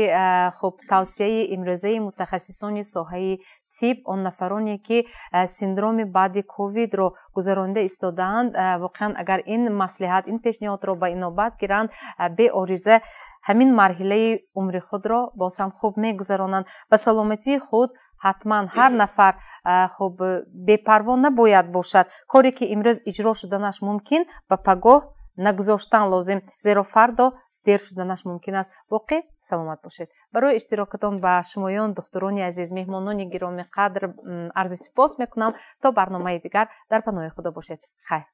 хуб тавсияи имрӯзаи мутахассисони соҳаи тиб он нафароне ки синдроми баъди ковидро гузаронида истодаанд воқеан агар ин маслиҳат ин пешниҳодро ба инобат гиранд беориза ҳамин марҳилаи умри худро боз ҳам хуб мегузаронанд ба саломатии худ ҳатман ҳар нафар хуб бепарво набояд бошад коре ки имрӯз иҷро шуданаш мумкин ба пагоҳ нагузоштан лозим зеро фардо дер шуданаш мумкин аст воқеъ саломат бошед барои иштирокатон ба шумоён духтурони азиз меҳмонони гироми қадр арзи сипос мекунам то барномаи дигар дар паноҳи худо бошед хайр